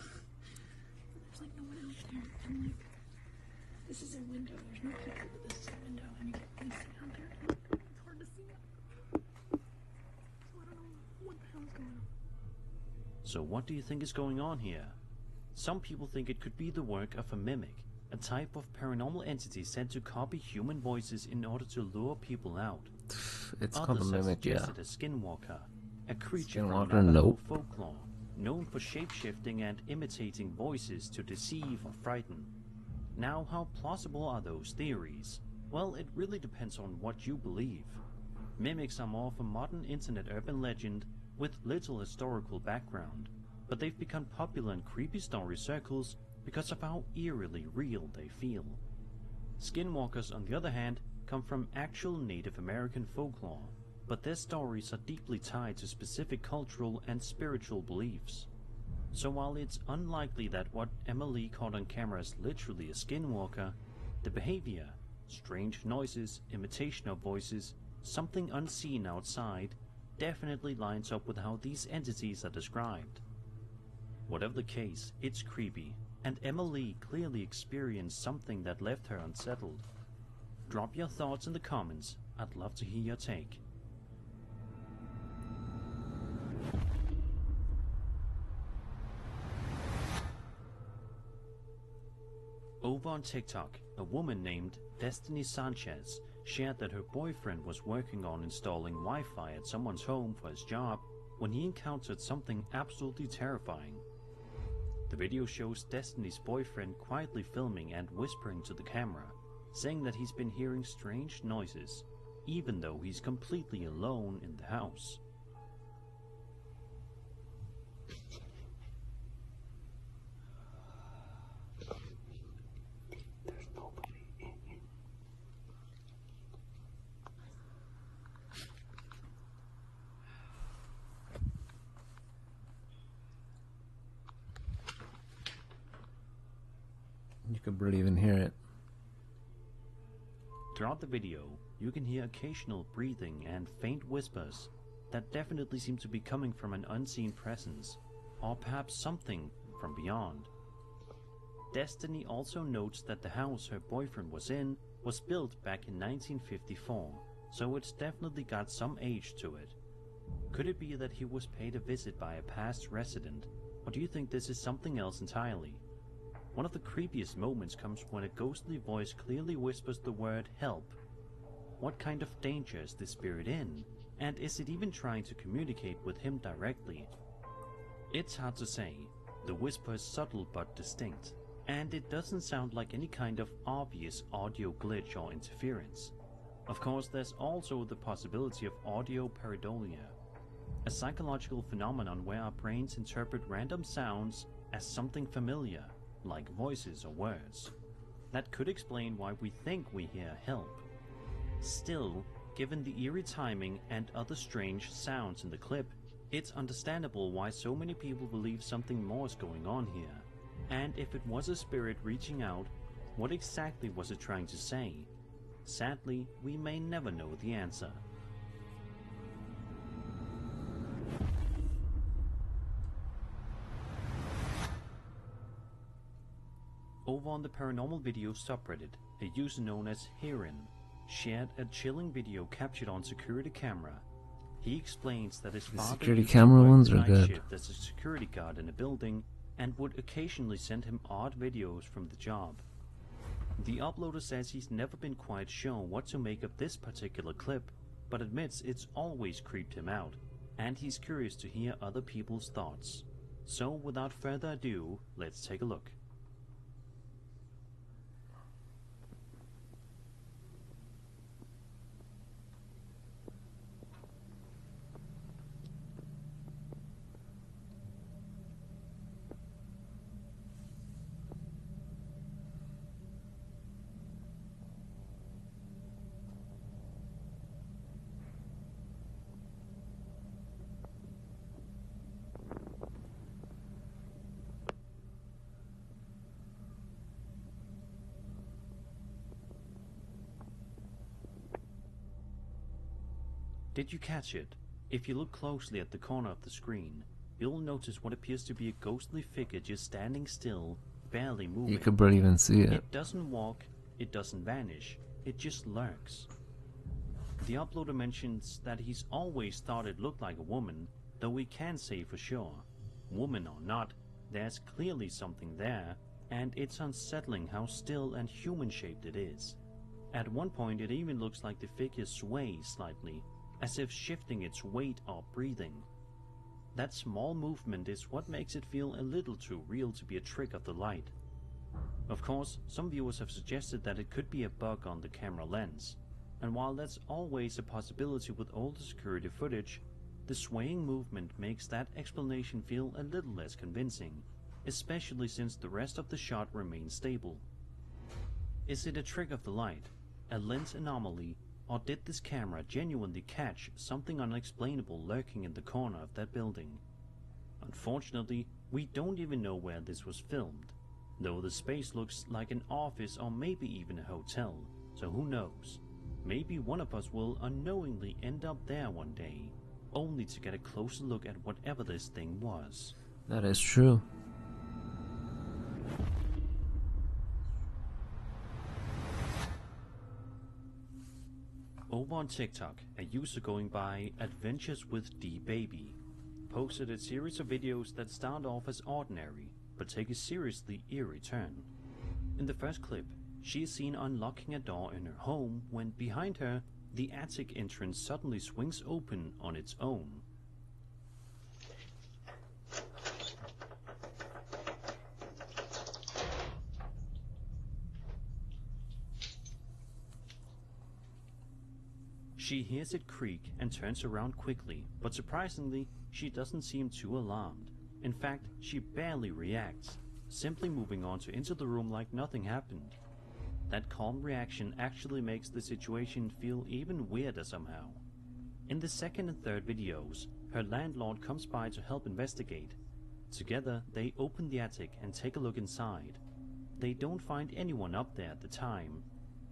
There's like no one out there. And like, this is a window. There's no people, but this is a window, and you can really see out there. It's hard to see. So I don't know what the hell is going on. So what do you think is going on here? Some people think it could be the work of a mimic, a type of paranormal entity said to copy human voices in order to lure people out. It's called a Others have mimic, yeah. suggested a skinwalker, a creature Skinwalker, from Navajo nope. folklore, known for shape-shifting and imitating voices to deceive or frighten. Now, how plausible are those theories? Well, it really depends on what you believe. Mimics are more of a modern internet urban legend with little historical background, but they've become popular in creepy story circles because of how eerily real they feel. Skinwalkers, on the other hand, come from actual Native American folklore, but their stories are deeply tied to specific cultural and spiritual beliefs. So while it's unlikely that what Emily caught on camera is literally a skinwalker, the behavior, strange noises, imitation of voices, something unseen outside, definitely lines up with how these entities are described. Whatever the case, it's creepy, and Emily clearly experienced something that left her unsettled. Drop your thoughts in the comments, I'd love to hear your take. Over on TikTok, a woman named Destiny Sanchez shared that her boyfriend was working on installing Wi-Fi at someone's home for his job when he encountered something absolutely terrifying. The video shows Destiny's boyfriend quietly filming and whispering to the camera, saying that he's been hearing strange noises, even though he's completely alone in the house. There's nobody in here. You could barely even hear it. Throughout the video, you can hear occasional breathing and faint whispers that definitely seem to be coming from an unseen presence, or perhaps something from beyond. Destiny also notes that the house her boyfriend was in was built back in 1954, so it's definitely got some age to it. Could it be that he was paid a visit by a past resident, or do you think this is something else entirely? One of the creepiest moments comes when a ghostly voice clearly whispers the word help. What kind of danger is this spirit in? And is it even trying to communicate with him directly? It's hard to say. The whisper is subtle but distinct, and it doesn't sound like any kind of obvious audio glitch or interference. Of course, there's also the possibility of audio pareidolia, a psychological phenomenon where our brains interpret random sounds as something familiar, like voices or words. That could explain why we think we hear help. Still, given the eerie timing and other strange sounds in the clip, it's understandable why so many people believe something more is going on here. And if it was a spirit reaching out, what exactly was it trying to say? Sadly, we may never know the answer. Over on the Paranormal Videos subreddit, a user known as Heron shared a chilling video captured on security camera. He explains that his father security used to camera work ones the are night good. shift as a security guard in a building and would occasionally send him odd videos from the job. The uploader says he's never been quite sure what to make of this particular clip, but admits it's always creeped him out, and he's curious to hear other people's thoughts. So without further ado, let's take a look. Did you catch it? If you look closely at the corner of the screen, you'll notice what appears to be a ghostly figure just standing still, barely moving. You could barely even see it. It doesn't walk, it doesn't vanish, it just lurks. The uploader mentions that he's always thought it looked like a woman, though we can't say for sure. Woman or not, there's clearly something there, and it's unsettling how still and human-shaped it is. At one point it even looks like the figure sways slightly, as if shifting its weight or breathing. That small movement is what makes it feel a little too real to be a trick of the light. Of course, some viewers have suggested that it could be a bug on the camera lens, and while that's always a possibility with older security footage, the swaying movement makes that explanation feel a little less convincing, especially since the rest of the shot remains stable. Is it a trick of the light, a lens anomaly, or did this camera genuinely catch something unexplainable lurking in the corner of that building? Unfortunately, we don't even know where this was filmed, though the space looks like an office or maybe even a hotel, so who knows? Maybe one of us will unknowingly end up there one day, only to get a closer look at whatever this thing was. That is true. Over on TikTok, a user going by Adventures with D-Baby posted a series of videos that start off as ordinary, but take a seriously eerie turn. In the first clip, she is seen unlocking a door in her home when behind her, the attic entrance suddenly swings open on its own. She hears it creak and turns around quickly, but surprisingly, she doesn't seem too alarmed. In fact, she barely reacts, simply moving on to enter the room like nothing happened. That calm reaction actually makes the situation feel even weirder somehow. In the second and third videos, her landlord comes by to help investigate. Together, they open the attic and take a look inside. They don't find anyone up there at the time.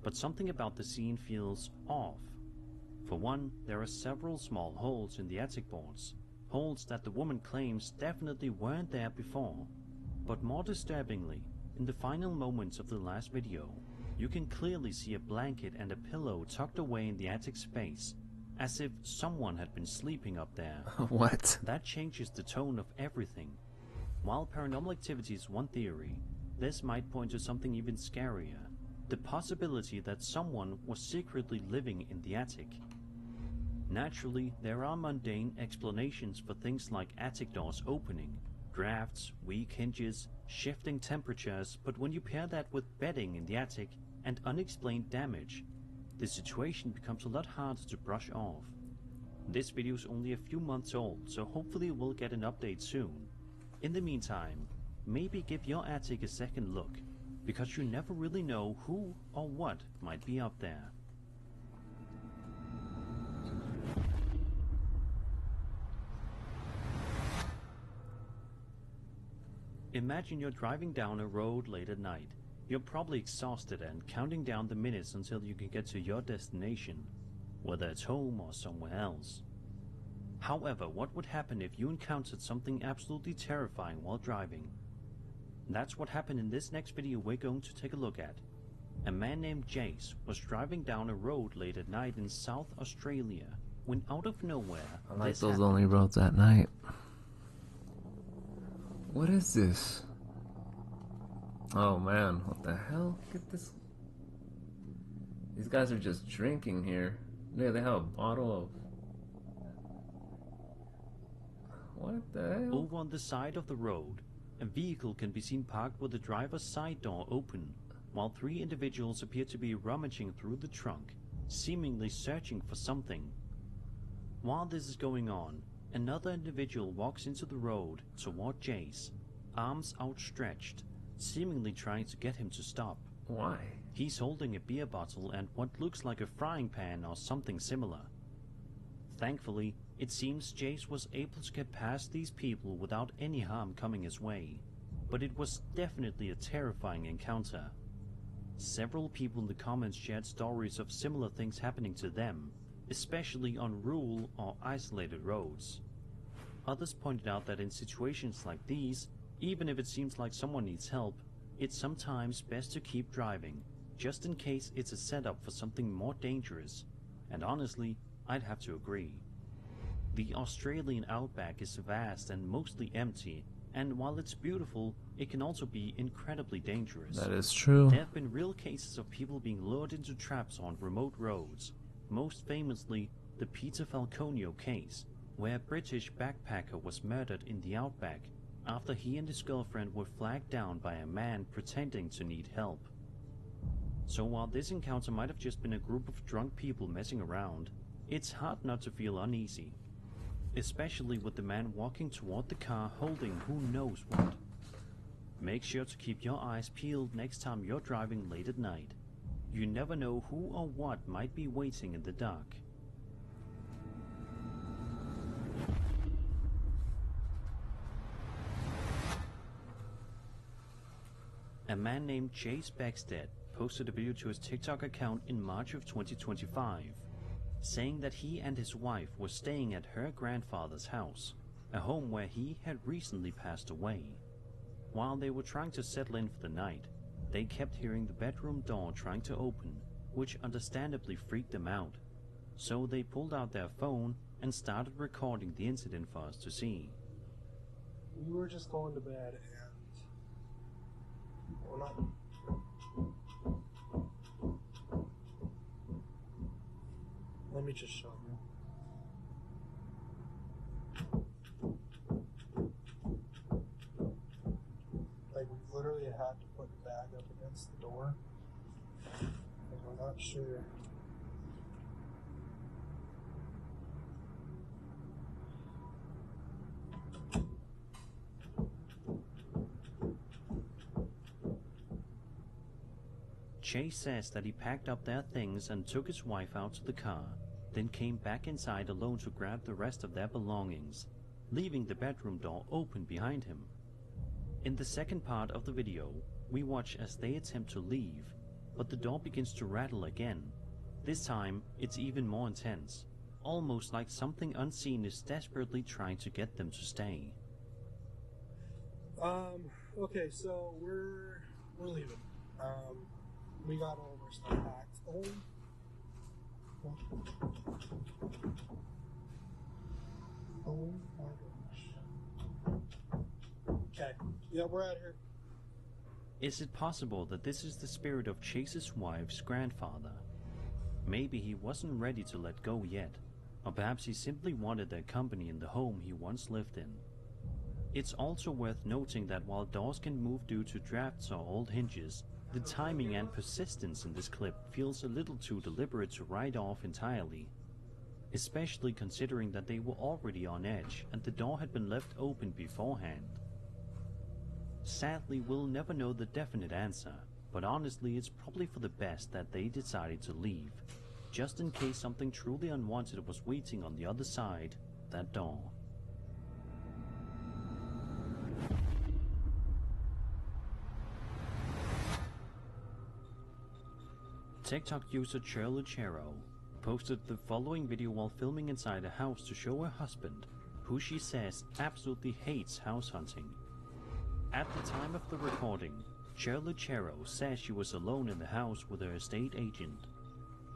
but something about the scene feels off. For one, there are several small holes in the attic boards, holes that the woman claims definitely weren't there before. But more disturbingly, in the final moments of the last video, you can clearly see a blanket and a pillow tucked away in the attic space, as if someone had been sleeping up there. What? That changes the tone of everything. While paranormal activity is one theory, this might point to something even scarier, the possibility that someone was secretly living in the attic. Naturally, there are mundane explanations for things like attic doors opening, drafts, weak hinges, shifting temperatures, but when you pair that with bedding in the attic and unexplained damage, the situation becomes a lot harder to brush off. This video is only a few months old, so hopefully we'll get an update soon. In the meantime, maybe give your attic a second look, because you never really know who or what might be up there. Imagine you're driving down a road late at night. You're probably exhausted and counting down the minutes until you can get to your destination, whether it's home or somewhere else. However, what would happen if you encountered something absolutely terrifying while driving? That's what happened in this next video we're going to take a look at. A man named Jace was driving down a road late at night in South Australia when out of nowhere I like this those happened. lonely roads at night. What is this? Oh man, what the hell? Get this. These guys are just drinking here. Yeah, they have a bottle of. What the hell? Over on the side of the road, a vehicle can be seen parked with the driver's side door open, while three individuals appear to be rummaging through the trunk, seemingly searching for something. While this is going on, another individual walks into the road toward Jace, arms outstretched, seemingly trying to get him to stop. Why? He's holding a beer bottle and what looks like a frying pan or something similar. Thankfully, it seems Jace was able to get past these people without any harm coming his way, but it was definitely a terrifying encounter. Several people in the comments shared stories of similar things happening to them, especially on rural or isolated roads. Others pointed out that in situations like these, even if it seems like someone needs help, it's sometimes best to keep driving, just in case it's a setup for something more dangerous. And honestly, I'd have to agree. The Australian outback is vast and mostly empty, and while it's beautiful, it can also be incredibly dangerous. That is true. There have been real cases of people being lured into traps on remote roads, most famously the Peter Falconio case, where a British backpacker was murdered in the outback after he and his girlfriend were flagged down by a man pretending to need help. So while this encounter might have just been a group of drunk people messing around, it's hard not to feel uneasy, especially with the man walking toward the car holding who knows what. Make sure to keep your eyes peeled next time you're driving late at night. You never know who or what might be waiting in the dark. A man named Jace Beckstead posted a video to his TikTok account in March of 2025, saying that he and his wife were staying at her grandfather's house, a home where he had recently passed away. While they were trying to settle in for the night, they kept hearing the bedroom door trying to open, which understandably freaked them out. So they pulled out their phone and started recording the incident for us to see. We were just going to bed and we're not. Let me just show you. Like, we literally had to put the bag up against the door because we're not sure. Chase says that he packed up their things and took his wife out to the car, then came back inside alone to grab the rest of their belongings, leaving the bedroom door open behind him. In the second part of the video, we watch as they attempt to leave, but the door begins to rattle again. This time, it's even more intense, almost like something unseen is desperately trying to get them to stay. Okay, so we're leaving. We got all of our stuff packed. Oh my gosh. Okay, yeah, we're out here. Is it possible that this is the spirit of Chase's wife's grandfather? Maybe he wasn't ready to let go yet, or perhaps he simply wanted their company in the home he once lived in. It's also worth noting that while doors can move due to drafts or old hinges, the timing and persistence in this clip feels a little too deliberate to write off entirely, especially considering that they were already on edge and the door had been left open beforehand. Sadly, we'll never know the definite answer, but honestly it's probably for the best that they decided to leave, just in case something truly unwanted was waiting on the other side that door. TikTok user Chero posted the following video while filming inside a house to show her husband, who she says absolutely hates house hunting. At the time of the recording, Chero says she was alone in the house with her estate agent.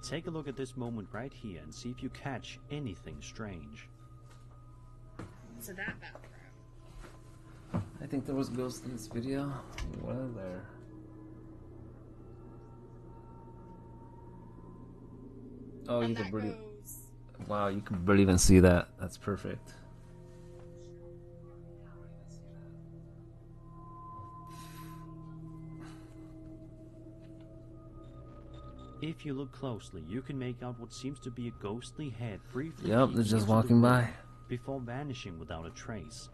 Take a look at this moment right here and see if you catch anything strange. So that bathroom. I think there was ghosts in this video. Was there? Oh, you can barely. Wow, you can barely even see that. That's perfect. If you look closely, you can make out what seems to be a ghostly head briefly. Yep, they're just walking by. Before vanishing without a trace.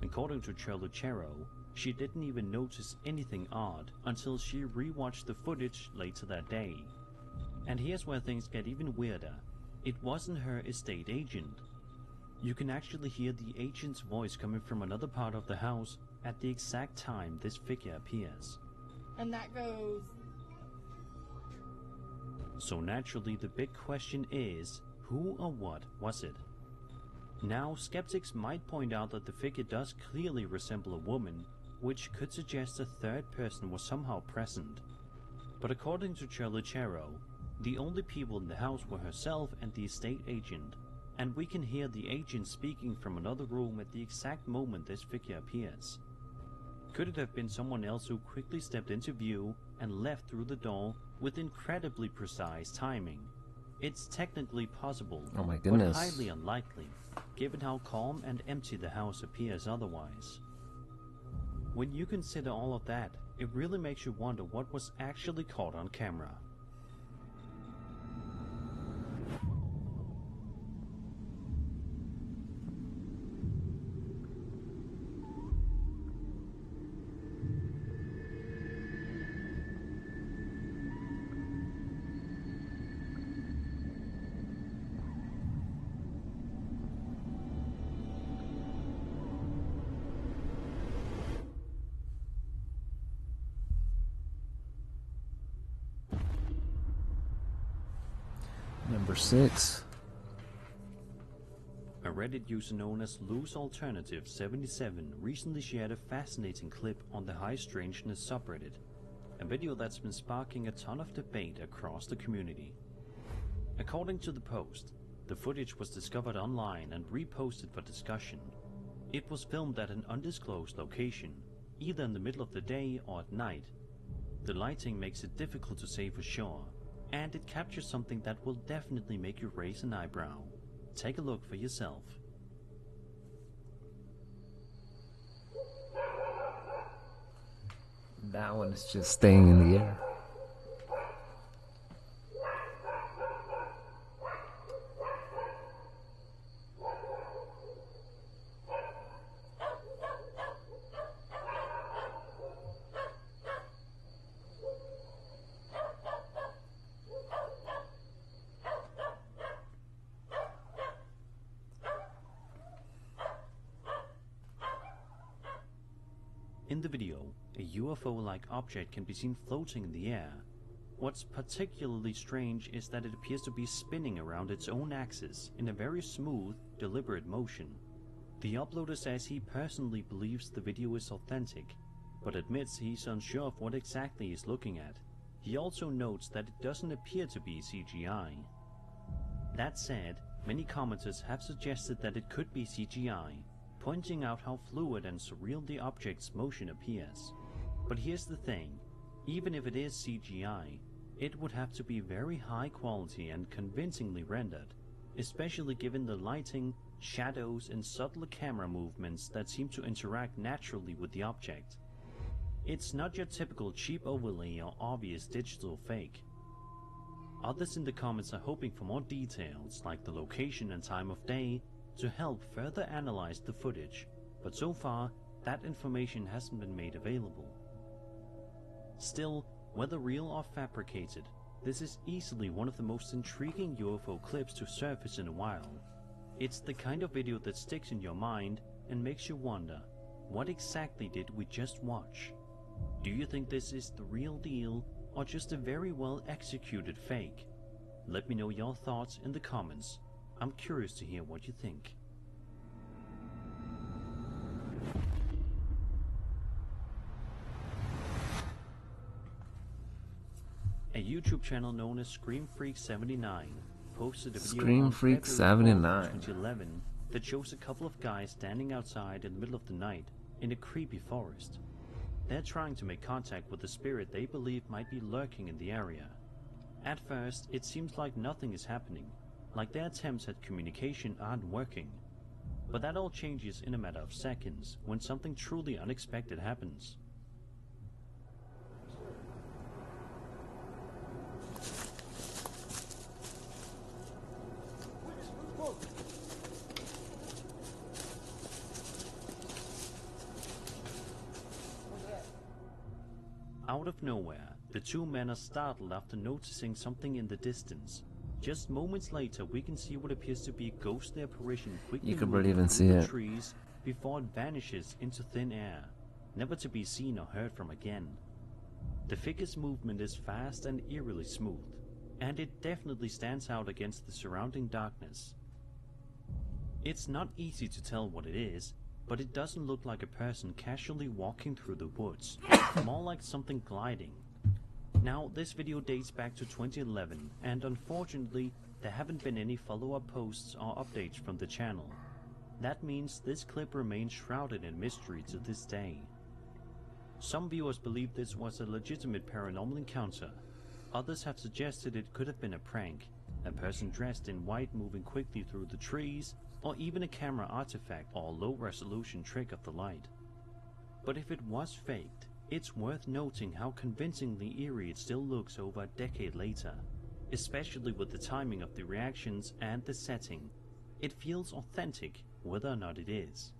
According to Chero, she didn't even notice anything odd until she rewatched the footage later that day. And here's where things get even weirder. It wasn't her estate agent. You can actually hear the agent's voice coming from another part of the house at the exact time this figure appears. And that goes... So naturally the big question is, who or what was it? Now, skeptics might point out that the figure does clearly resemble a woman, which could suggest a third person was somehow present. But according to Chero, the only people in the house were herself and the estate agent, and we can hear the agent speaking from another room at the exact moment this figure appears. Could it have been someone else who quickly stepped into view and left through the door with incredibly precise timing? It's technically possible, oh my goodness, but highly unlikely, given how calm and empty the house appears otherwise. When you consider all of that, it really makes you wonder what was actually caught on camera. Number 6. A Reddit user known as Loose Alternative 77 recently shared a fascinating clip on the High Strangeness subreddit, a video that's been sparking a ton of debate across the community. According to the post, the footage was discovered online and reposted for discussion. It was filmed at an undisclosed location, either in the middle of the day or at night. The lighting makes it difficult to say for sure, and it captures something that will definitely make you raise an eyebrow. Take a look for yourself. That one is just staying in the air. In the video, a UFO-like object can be seen floating in the air. What's particularly strange is that it appears to be spinning around its own axis in a very smooth, deliberate motion. The uploader says he personally believes the video is authentic, but admits he's unsure of what exactly he's looking at. He also notes that it doesn't appear to be CGI. That said, many commenters have suggested that it could be CGI, pointing out how fluid and surreal the object's motion appears. But here's the thing, even if it is CGI, it would have to be very high quality and convincingly rendered, especially given the lighting, shadows and subtle camera movements that seem to interact naturally with the object. It's not your typical cheap overlay or obvious digital fake. Others in the comments are hoping for more details, like the location and time of day, to help further analyze the footage, but so far, that information hasn't been made available. Still, whether real or fabricated, this is easily one of the most intriguing UFO clips to surface in a while. It's the kind of video that sticks in your mind and makes you wonder, what exactly did we just watch? Do you think this is the real deal or just a very well executed fake? Let me know your thoughts in the comments. I'm curious to hear what you think. A YouTube channel known as ScreamFreak79 posted a video on February ScreamFreak79 2011 that shows a couple of guys standing outside in the middle of the night in a creepy forest. They're trying to make contact with a spirit they believe might be lurking in the area. At first, it seems like nothing is happening, like their attempts at communication aren't working. But that all changes in a matter of seconds when something truly unexpected happens. Out of nowhere, the two men are startled after noticing something in the distance. Just moments later, we can see what appears to be a ghostly apparition quickly You can moving barely even through see the it. trees before it vanishes into thin air, never to be seen or heard from again. The figure's movement is fast and eerily smooth, and it definitely stands out against the surrounding darkness. It's not easy to tell what it is, but it doesn't look like a person casually walking through the woods, more like something gliding. Now, this video dates back to 2011, and unfortunately, there haven't been any follow-up posts or updates from the channel. That means this clip remains shrouded in mystery to this day. Some viewers believe this was a legitimate paranormal encounter. Others have suggested it could have been a prank, a person dressed in white moving quickly through the trees, or even a camera artifact or low-resolution trick of the light. But if it was faked, it's worth noting how convincingly eerie it still looks over a decade later, especially with the timing of the reactions and the setting. It feels authentic, whether or not it is.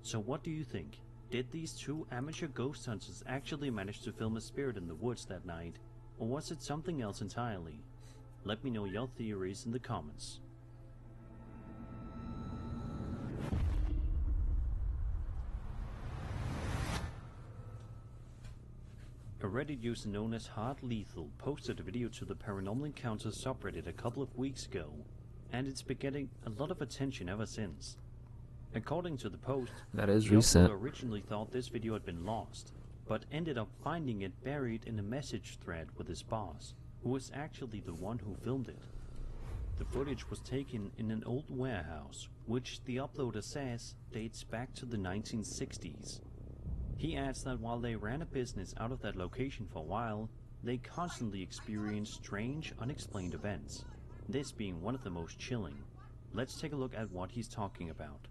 So what do you think? Did these two amateur ghost hunters actually manage to film a spirit in the woods that night, or was it something else entirely? Let me know your theories in the comments. A Reddit user known as Hard Lethal posted a video to the Paranormal Encounters subreddit a couple of weeks ago, and it's been getting a lot of attention ever since. According to the post, That is the recent. uploader originally thought this video had been lost, but ended up finding it buried in a message thread with his boss, who was actually the one who filmed it. The footage was taken in an old warehouse, which the uploader says dates back to the 1960s. He adds that while they ran a business out of that location for a while, they constantly experienced strange, unexplained events, this being one of the most chilling. Let's take a look at what he's talking about.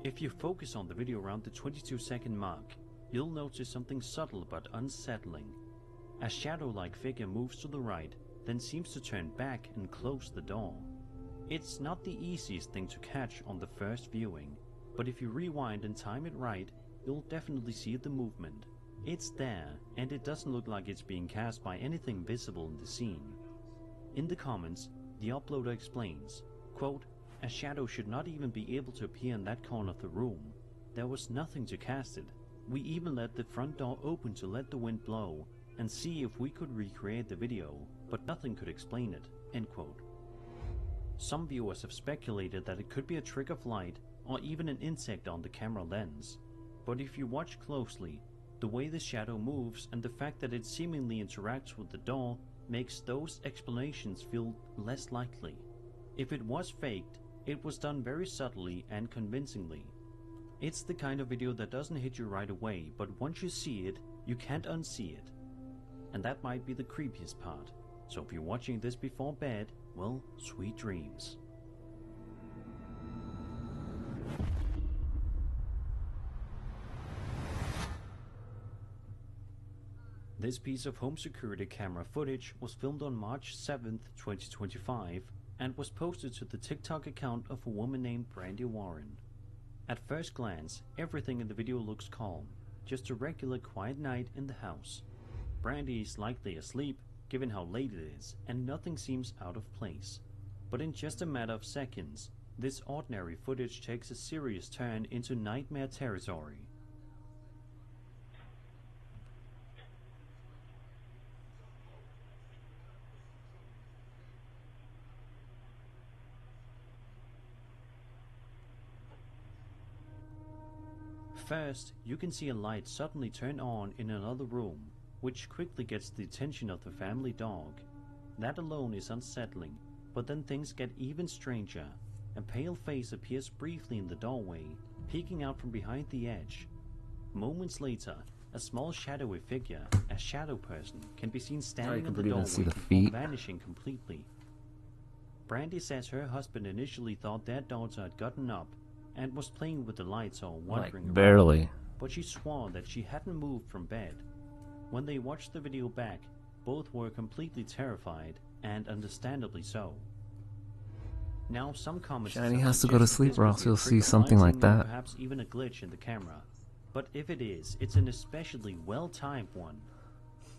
If you focus on the video around the 22-second mark, you'll notice something subtle but unsettling. A shadow-like figure moves to the right, then seems to turn back and close the door. It's not the easiest thing to catch on the first viewing, but if you rewind and time it right, you'll definitely see the movement. It's there, and it doesn't look like it's being cast by anything visible in the scene. In the comments, the uploader explains, quote, "A shadow should not even be able to appear in that corner of the room. There was nothing to cast it. We even let the front door open to let the wind blow and see if we could recreate the video, but nothing could explain it." End quote. Some viewers have speculated that it could be a trick of light or even an insect on the camera lens. But if you watch closely, the way the shadow moves and the fact that it seemingly interacts with the door makes those explanations feel less likely. If it was faked, it was done very subtly and convincingly. It's the kind of video that doesn't hit you right away, but once you see it, you can't unsee it. And that might be the creepiest part. So if you're watching this before bed, well, sweet dreams. This piece of home security camera footage was filmed on March 7th, 2025, and was posted to the TikTok account of a woman named Brandy Warren. At first glance, everything in the video looks calm, just a regular quiet night in the house. Brandy is likely asleep, given how late it is, and nothing seems out of place. But in just a matter of seconds, this ordinary footage takes a serious turn into nightmare territory. First, you can see a light suddenly turn on in another room, which quickly gets the attention of the family dog. That alone is unsettling, but then things get even stranger. A pale face appears briefly in the doorway, peeking out from behind the edge. Moments later, a small shadowy figure, a shadow person, can be seen standing in the doorway before vanishing completely. Brandy says her husband initially thought their daughter had gotten up and was playing with the lights or wandering around, barely. but she swore that she hadn't moved from bed. When they watched the video back, both were completely terrified, and understandably so. Now, some comments Shiny has to go to sleep or else you'll see something like that. Perhaps even a glitch in the camera. But if it is, it's an especially well-timed one.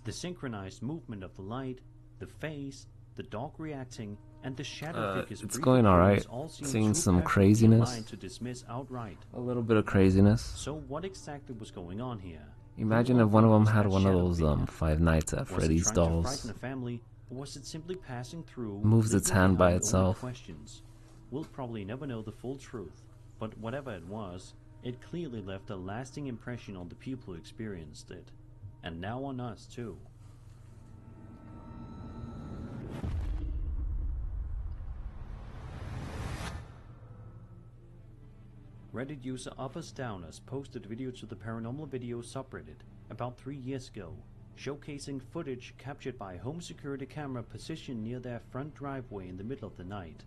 The synchronized movement of the light, the face, the dog reacting, and the shadow figures it's going alright. Seeing some craziness. To dismiss outright. A little bit of craziness. So what exactly was going on here? Imagine if one of them had one of those Five Nights at Freddy's dolls. Was it trying to frighten a family, or was it simply passing through? Moves its hand by itself. Questions. We'll probably never know the full truth, but whatever it was, it clearly left a lasting impression on the people who experienced it, and now on us too. Reddit user Uppers Downers posted a video to the Paranormal Video subreddit about 3 years ago, showcasing footage captured by a home security camera positioned near their front driveway in the middle of the night.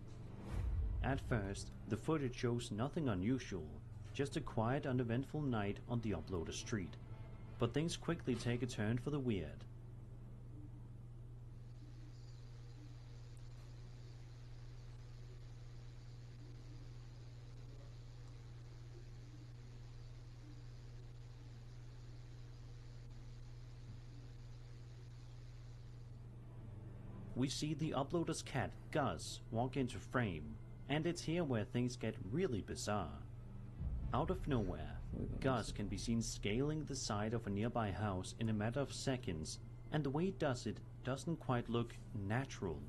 At first, the footage shows nothing unusual, just a quiet, uneventful night on the uploader street. But things quickly take a turn for the weird. We see the uploader's cat, Gus, walk into frame, and it's here where things get really bizarre. Out of nowhere, Gus can be seen scaling the side of a nearby house in a matter of seconds, and the way he does it doesn't quite look natural.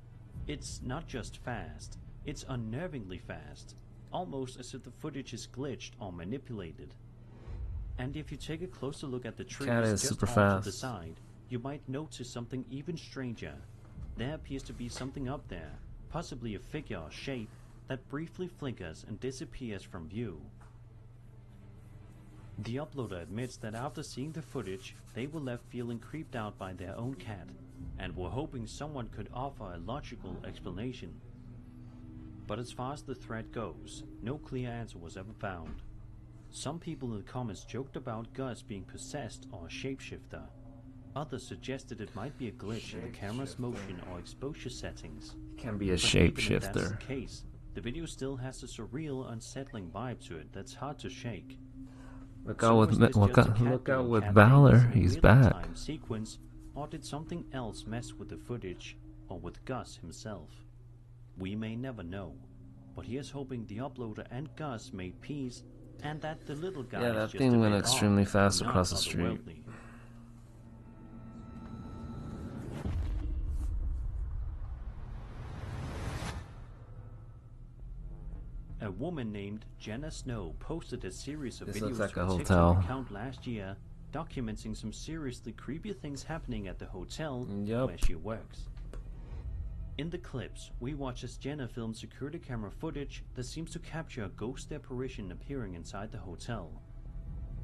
It's not just fast, it's unnervingly fast, almost as if the footage is glitched or manipulated. And if you take a closer look at the trees just off to the side, you might notice something even stranger. There appears to be something up there, possibly a figure or shape, that briefly flickers and disappears from view. The uploader admits that after seeing the footage, they were left feeling creeped out by their own cat, and were hoping someone could offer a logical explanation. But as far as the thread goes, no clear answer was ever found. Some people in the comments joked about Gus being possessed or a shapeshifter. Others suggested it might be a glitch in the camera's motion or exposure settings. Can be a But even if that's shapeshifter. the case, the video still has a surreal, unsettling vibe to it that's hard to shake. Look So out was with this just a cat look out doing with cat Valor. things in a He's back. real-time sequence, or did something else mess with the footage, or with Gus himself? We may never know, but here's hoping the uploader and Gus made peace, and that the little guy Yeah, is that just thing a went bit extremely off, fast not across the street. otherworldly. A woman named Jenna Snow posted a series of This videos looks like to a her hotel. TikTok account last year, documenting some seriously creepy things happening at the hotel where she works. In the clips, we watch as Jenna films security camera footage that seems to capture a ghost apparition appearing inside the hotel.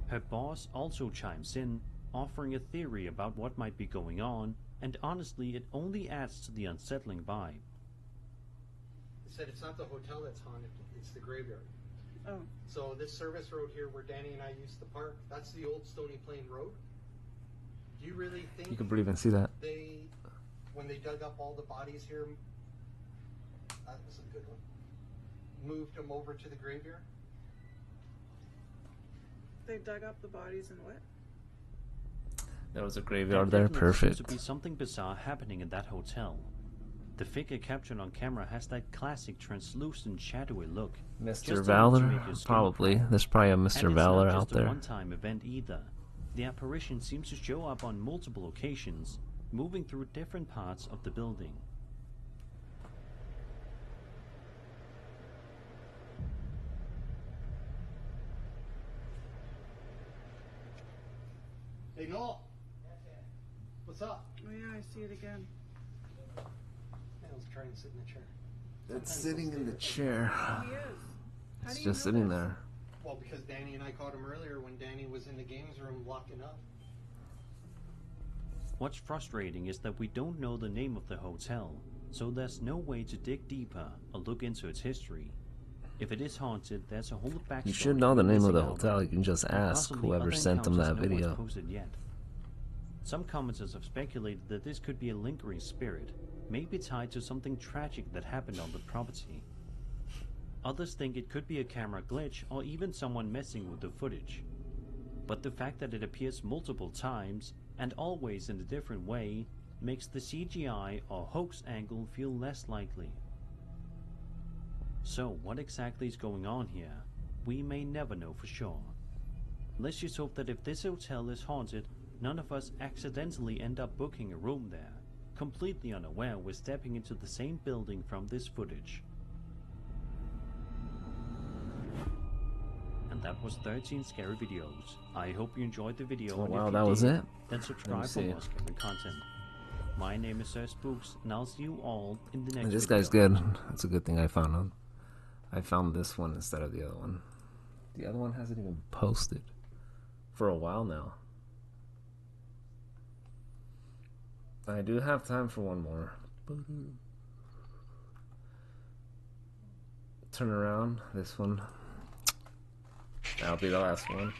Her boss also chimes in, offering a theory about what might be going on, and honestly, it only adds to the unsettling vibe. It said it's not the hotel that's haunted, it's the graveyard. Oh. So this service road here where Danny and I used to park, that's the old Stony Plain Road. Do you really think You can pretty even see that. they, when they dug up all the bodies here, that was a good one, moved them over to the graveyard? They dug up the bodies and what? There was a graveyard there. Seems Perfect. to be something bizarre happening in that hotel. The figure captured on camera has that classic translucent, shadowy look. just Mr. enough to Valor? make your skin Probably. crawl. There's probably a And Mr. it's Valor not out just a there. one-time event either. The apparition seems to show up on multiple occasions, moving through different parts of the building. Hey Noel! What's up? Oh yeah, I see it again. I was trying to sit in the chair. It's sitting in the chair. He is. How It's do you just know sitting this? there. Well, because Danny and I caught him earlier when Danny was in the games room locking up. What's frustrating is that we don't know the name of the hotel, so there's no way to dig deeper or look into its history. If it is haunted, there's a whole backstory. You should know the we're name of missing the out on, hotel. You can just and ask possibly whoever other sent them encounters that no one's video. posted yet. Some commenters have speculated that this could be a lingering spirit, maybe tied to something tragic that happened on the property. Others think it could be a camera glitch or even someone messing with the footage. But the fact that it appears multiple times, and always in a different way, makes the CGI or hoax angle feel less likely. So what exactly is going on here? We may never know for sure. Let's just hope that if this hotel is haunted, none of us accidentally end up booking a room there, completely unaware we're stepping into the same building from this footage. And that was 13 scary videos. I hope you enjoyed the video. Oh, and wow, if you that was did, it? Then Let subscribe me for see. more scary content. My name is Sir Spooks, and I'll see you all in the next And this video. guy's good. It's a good thing I found him. I found this one instead of the other one. The other one hasn't even posted for a while now. I do have time for one more. Turn around. This one. That'll be the last one.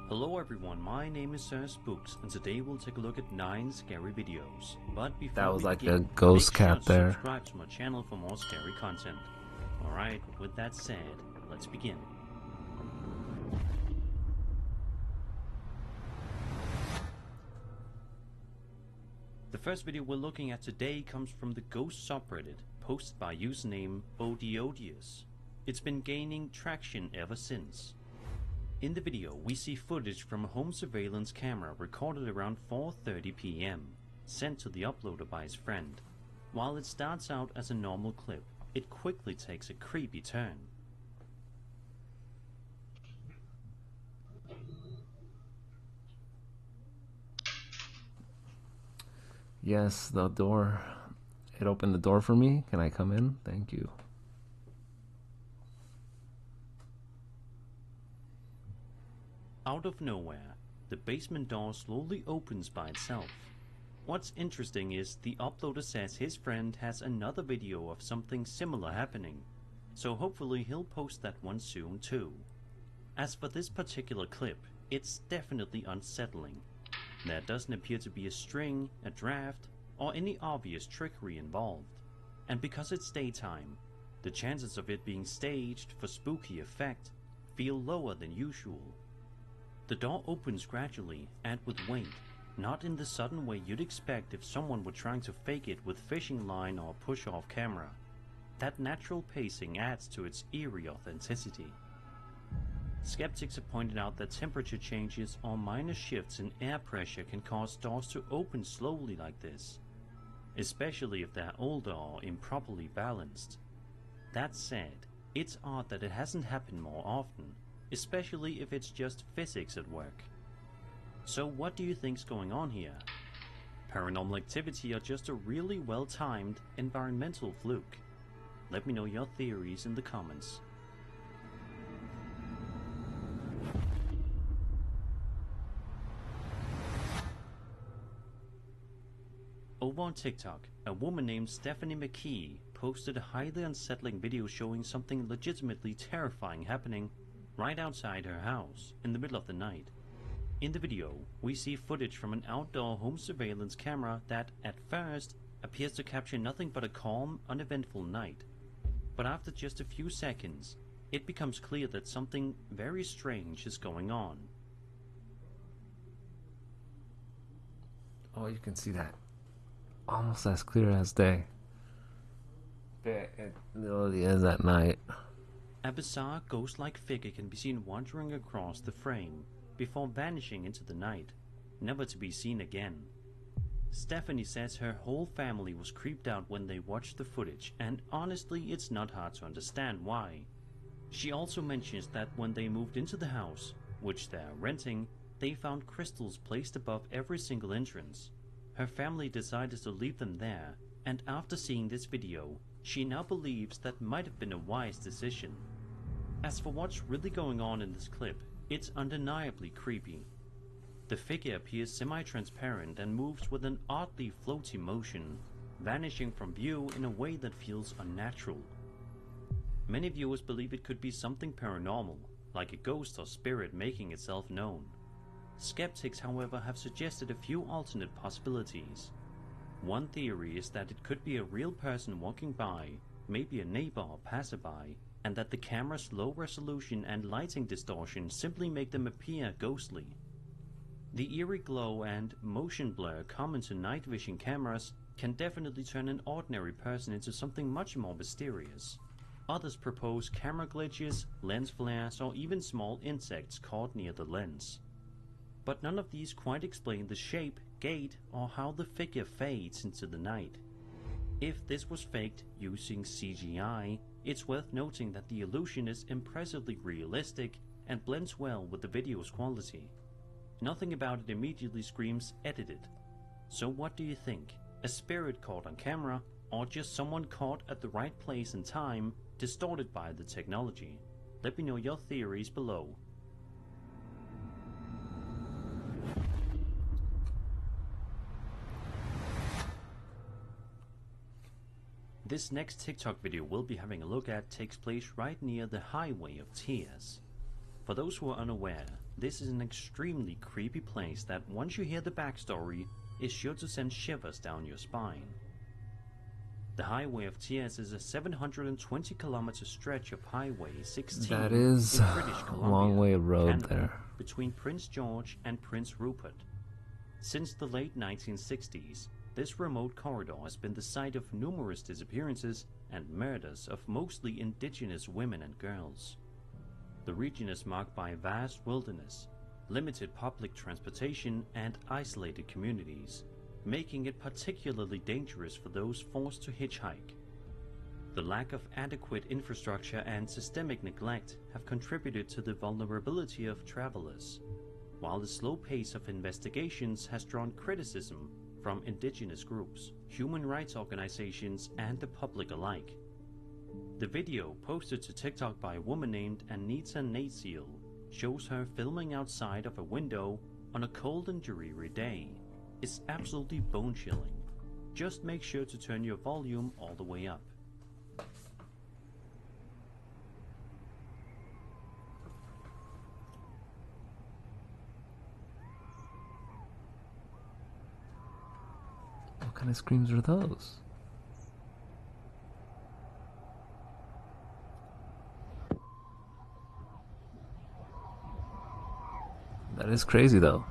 Hello everyone, my name is Sir Spooks, and today we'll take a look at 9 scary videos. But before That was we like begin, a ghost make sure cat to there. subscribe to my channel for more scary content. Alright, with that said, let's begin. The first video we're looking at today comes from the Ghost subreddit, posted by username Odiodius. It's been gaining traction ever since. In the video, we see footage from a home surveillance camera recorded around 4:30 PM, sent to the uploader by his friend. While it starts out as a normal clip, it quickly takes a creepy turn. Yes, the door. It opened the door for me. Can I come in? Thank you. Out of nowhere, the basement door slowly opens by itself. What's interesting is the uploader says his friend has another video of something similar happening, so hopefully he'll post that one soon too. As for this particular clip, it's definitely unsettling. There doesn't appear to be a string, a draft, or any obvious trickery involved. And because it's daytime, The chances of it being staged for spooky effect feel lower than usual. The door opens gradually and with weight, not in the sudden way you'd expect if someone were trying to fake it with fishing line or push-off camera. That natural pacing adds to its eerie authenticity. Skeptics have pointed out that temperature changes or minor shifts in air pressure can cause doors to open slowly like this, especially if they're older or improperly balanced. That said, it's odd that it hasn't happened more often, especially if it's just physics at work. So what do you think's going on here? Paranormal activity or just a really well-timed environmental fluke? Let me know your theories in the comments. Over on TikTok, a woman named Stephanie McKee posted a highly unsettling video showing something legitimately terrifying happening right outside her house in the middle of the night. In the video, we see footage from an outdoor home surveillance camera that, at first, appears to capture nothing but a calm, uneventful night. But after just a few seconds, it becomes clear that something very strange is going on. Oh, you can see that. Almost as clear as day. But it really is at night. A bizarre ghost-like figure can be seen wandering across the frame before vanishing into the night, never to be seen again. Stephanie says her whole family was creeped out when they watched the footage, and honestly it's not hard to understand why. She also mentions that when they moved into the house, which they are renting, they found crystals placed above every single entrance. Her family decided to leave them there, and after seeing this video, she now believes that might have been a wise decision. As for what's really going on in this clip, it's undeniably creepy. The figure appears semi-transparent and moves with an oddly floaty motion, vanishing from view in a way that feels unnatural. Many viewers believe it could be something paranormal, like a ghost or spirit making itself known. Skeptics, however, have suggested a few alternate possibilities. One theory is that it could be a real person walking by, maybe a neighbor or passerby, and that the camera's low resolution and lighting distortion simply make them appear ghostly. The eerie glow and motion blur common to night vision cameras can definitely turn an ordinary person into something much more mysterious. Others propose camera glitches, lens flares, or even small insects caught near the lens. But none of these quite explain the shape, gait, or how the figure fades into the night. If this was faked using CGI, it's worth noting that the illusion is impressively realistic and blends well with the video's quality. Nothing about it immediately screams edited. So what do you think? A spirit caught on camera, or just someone caught at the right place and time, distorted by the technology? Let me know your theories below. This next TikTok video we'll be having a look at takes place right near the Highway of Tears. For those who are unaware, this is an extremely creepy place that, once you hear the backstory, is sure to send shivers down your spine. The Highway of Tears is a 720-kilometer stretch of Highway 16 that is in British Columbia, a long way of road Canada, there. between Prince George and Prince Rupert. Since the late 1960s, this remote corridor has been the site of numerous disappearances and murders of mostly indigenous women and girls. The region is marked by vast wilderness, limited public transportation, and isolated communities, making it particularly dangerous for those forced to hitchhike. The lack of adequate infrastructure and systemic neglect have contributed to the vulnerability of travelers, while the slow pace of investigations has drawn criticism from indigenous groups, human rights organizations, and the public alike. The video, posted to TikTok by a woman named Anita Natsiel, shows her filming outside of a window on a cold and dreary day. It's absolutely bone-chilling. Just make sure to turn your volume all the way up. What kind of screams are those? That is crazy though.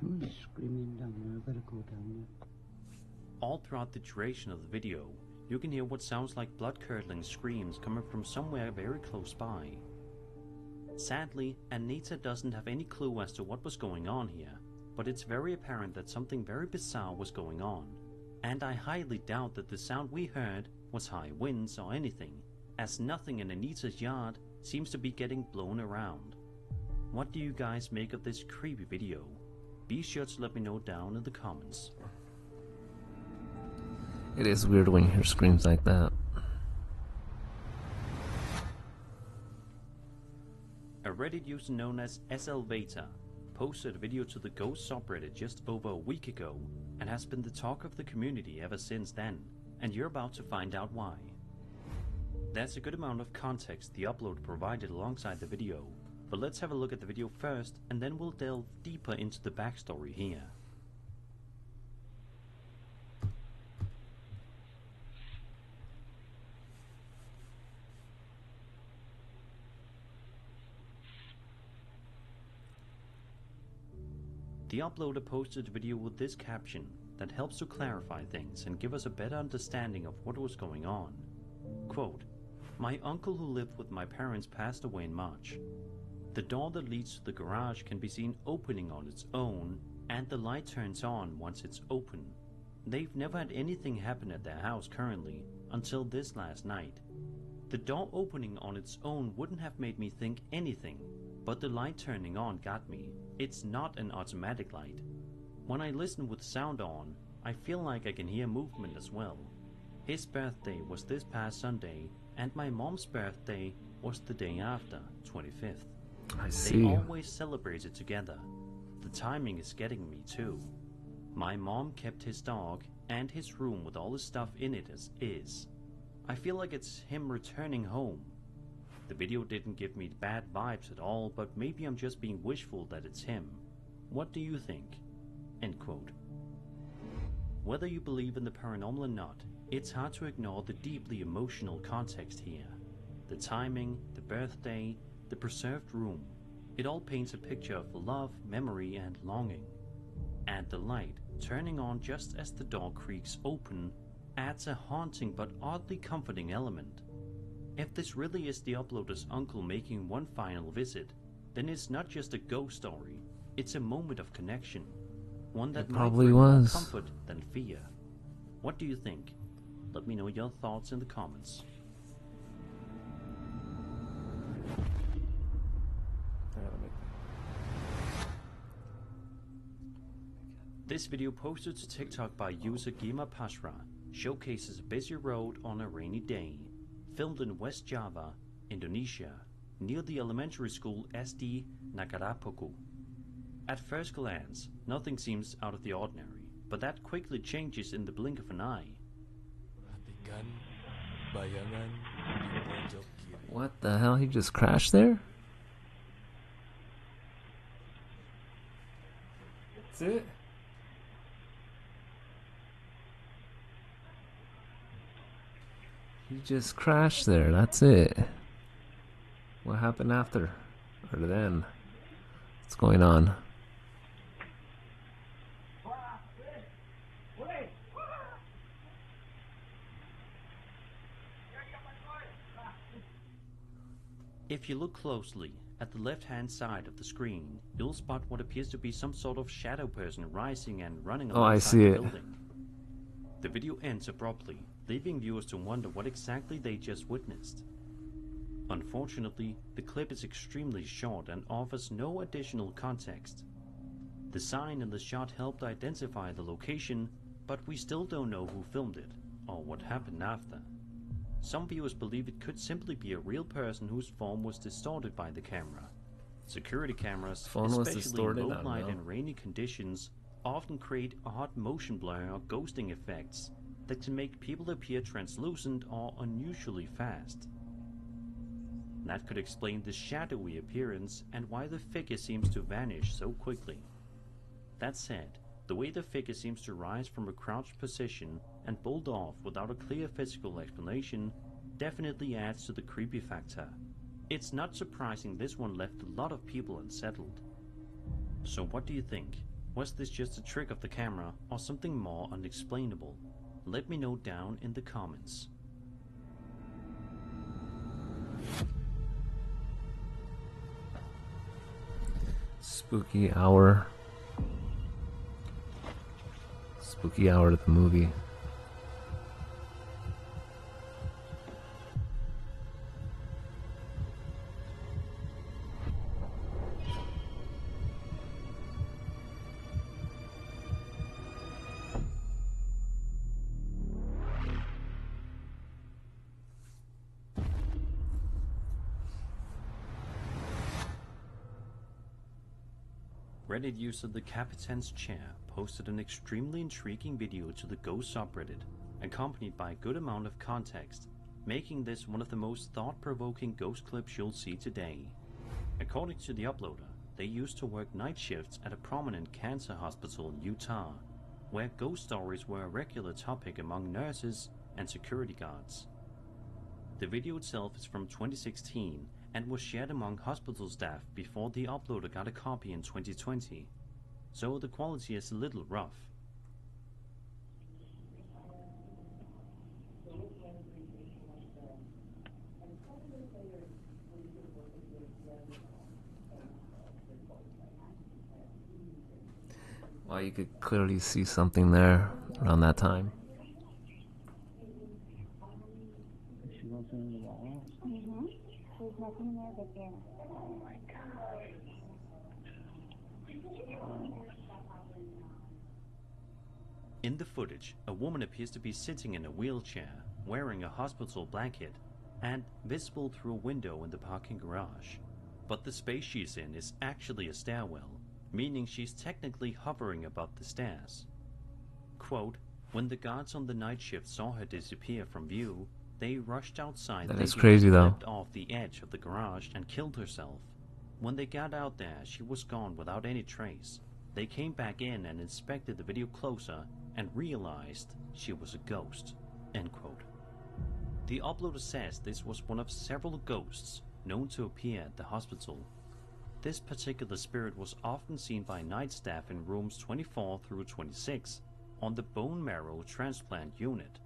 Who's screaming down there? I better go down there. All throughout the duration of the video, you can hear what sounds like blood-curdling screams coming from somewhere very close by. Sadly, Anita doesn't have any clue as to what was going on here, but it's very apparent that something very bizarre was going on, and I highly doubt that the sound we heard was high winds or anything, as nothing in Anita's yard seems to be getting blown around. What do you guys make of this creepy video? Be sure to let me know down in the comments. It is weird when you hear screams like that. A Reddit user known as SLVeta posted a video to the Ghost subreddit just over a week ago and has been the talk of the community ever since then, and you're about to find out why. There's a good amount of context the upload provided alongside the video, but let's have a look at the video first and then we'll delve deeper into the backstory here. The uploader posted a video with this caption that helps to clarify things and give us a better understanding of what was going on. Quote, "My uncle who lived with my parents passed away in March. The door that leads to the garage can be seen opening on its own, and the light turns on once it's open. They've never had anything happen at their house currently, until this last night. The door opening on its own wouldn't have made me think anything, but the light turning on got me. It's not an automatic light. When I listen with sound on, I feel like I can hear movement as well. His birthday was this past Sunday, and my mom's birthday was the day after, 25th. I see. They always celebrate it together. The timing is getting me too. My mom kept his dog and his room with all his stuff in it as is. I feel like it's him returning home. The video didn't give me bad vibes at all, but maybe I'm just being wishful that it's him. What do you think?" End quote. Whether you believe in the paranormal or not, it's hard to ignore the deeply emotional context here. The timing, the birthday, the preserved room. It all paints a picture of love, memory, and longing. And the light, turning on just as the door creaks open, adds a haunting but oddly comforting element. If this really is the uploader's uncle making one final visit, then it's not just a ghost story, it's a moment of connection. One that might probably bring more was. comfort than fear. What do you think? Let me know your thoughts in the comments. This video posted to TikTok by user Gima Pashra showcases a busy road on a rainy day, filmed in West Java, Indonesia, near the elementary school SD Nagarapoku. At first glance, nothing seems out of the ordinary, but that quickly changes in the blink of an eye. What the hell? He just crashed there? That's it? He just crashed there, that's it. What happened after? Or then? What's going on? If you look closely, at the left-hand side of the screen, you'll spot what appears to be some sort of shadow person rising and running Oh, I alongside see the it. building. The video ends abruptly, leaving viewers to wonder what exactly they just witnessed. Unfortunately, the clip is extremely short and offers no additional context. The sign in the shot helped identify the location, but we still don't know who filmed it, or what happened after. Some viewers believe it could simply be a real person whose form was distorted by the camera. Security cameras, Phone was especially distorted? in I low don't light know. and rainy conditions, often create odd motion blur or ghosting effects that can make people appear translucent or unusually fast. That could explain the shadowy appearance and why the figure seems to vanish so quickly. That said, The way the figure seems to rise from a crouched position and bolt off without a clear physical explanation definitely adds to the creepy factor. It's not surprising this one left a lot of people unsettled. So what do you think? Was this just a trick of the camera or something more unexplainable? Let me know down in the comments. Spooky hour. Spooky hour of the movie. Reddit user The Capitan's Chair posted an extremely intriguing video to the Ghost subreddit, accompanied by a good amount of context, making this one of the most thought-provoking ghost clips you'll see today. According to the uploader, they used to work night shifts at a prominent cancer hospital in Utah, where ghost stories were a regular topic among nurses and security guards. The video itself is from 2016 and was shared among hospital staff before the uploader got a copy in 2020, so the quality is a little rough. Well, you could clearly see something there around that time. She goes in the wall. There's nothing there but there. Oh my god. In the footage, a woman appears to be sitting in a wheelchair, wearing a hospital blanket, and visible through a window in the parking garage. But the space she's in is actually a stairwell, meaning she's technically hovering above the stairs. Quote, "When the guards on the night shift saw her disappear from view, they rushed outside. That is thinking crazy, she though. slipped off the edge of the garage and killed herself. When they got out there, she was gone without any trace. They came back in and inspected the video closer and realized she was a ghost." End quote. The uploader says this was one of several ghosts known to appear at the hospital. This particular spirit was often seen by night staff in rooms 24 through 26 on the bone marrow transplant unit,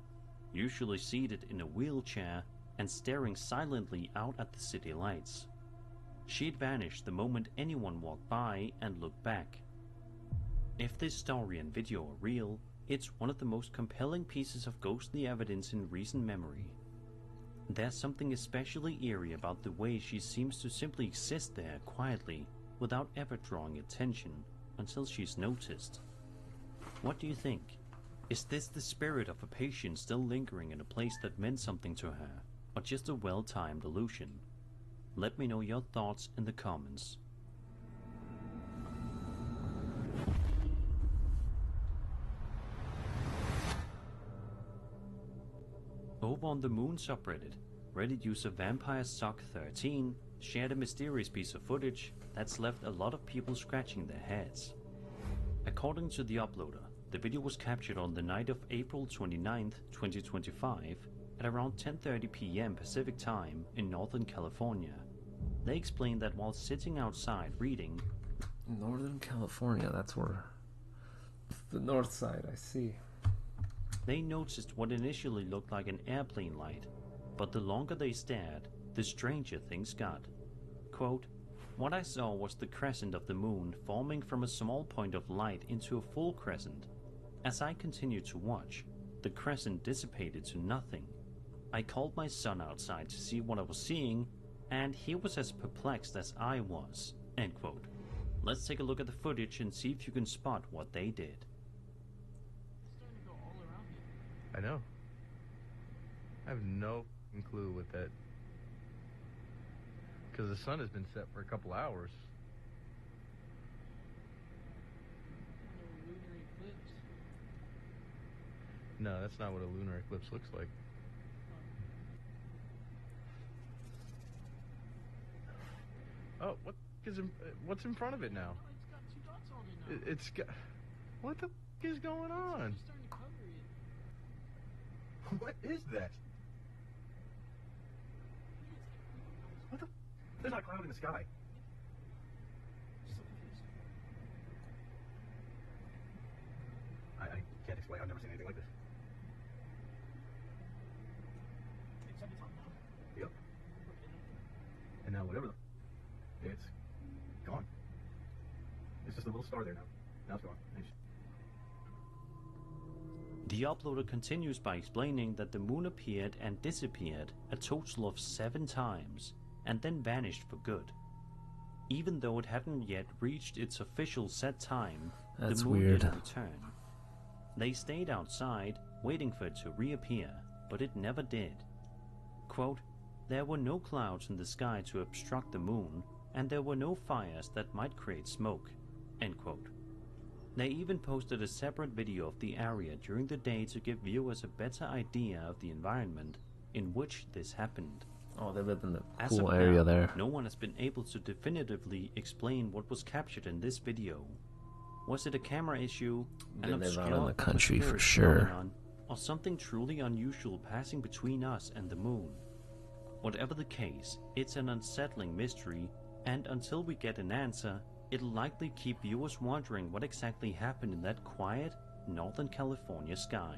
usually seated in a wheelchair and staring silently out at the city lights. She'd vanish the moment anyone walked by and looked back. If this story and video are real, it's one of the most compelling pieces of ghostly evidence in recent memory. There's something especially eerie about the way she seems to simply exist there quietly without ever drawing attention until she's noticed. What do you think? Is this the spirit of a patient still lingering in a place that meant something to her, or just a well-timed illusion? Let me know your thoughts in the comments. Over on the Moon subreddit, Reddit user VampireSock13 shared a mysterious piece of footage that's left a lot of people scratching their heads. According to the uploader, the video was captured on the night of April 29th, 2025 at around 10:30 p.m. Pacific Time in Northern California. They explained that while sitting outside reading... Northern California, that's where... the north side, I see. They noticed what initially looked like an airplane light, but the longer they stared, the stranger things got. Quote, "What I saw was the crescent of the moon forming from a small point of light into a full crescent. As I continued to watch, the crescent dissipated to nothing. I called my son outside to see what I was seeing, and he was as perplexed as I was." End quote. Let's take a look at the footage and see if you can spot what they did. I know. I have no clue what that... Because the sun has been set for a couple hours. No, that's not what a lunar eclipse looks like. Oh, what's in front of it now? It's got What the f is going on? What is that? What the f? There's not a cloud in the sky. I can't explain. I've never seen anything like this. Yep. And now whatever the f, it's gone. It's just a little star there now. Now it's gone. The uploader continues by explaining that the moon appeared and disappeared a total of 7 times, and then vanished for good. Even though it hadn't yet reached its official set time, That's the moon weird. didn't return. They stayed outside, waiting for it to reappear, but it never did. Quote, "There were no clouds in the sky to obstruct the moon, and there were no fires that might create smoke." End quote. They even posted a separate video of the area during the day to give viewers a better idea of the environment in which this happened. Oh, they live in the As cool of area now, there. no one has been able to definitively explain what was captured in this video. Was it a camera issue, They an live out obscure in the country for atmospheric sure. phenomenon, or something truly unusual passing between us and the moon? Whatever the case, it's an unsettling mystery, and until we get an answer, it'll likely keep viewers wondering what exactly happened in that quiet, Northern California sky.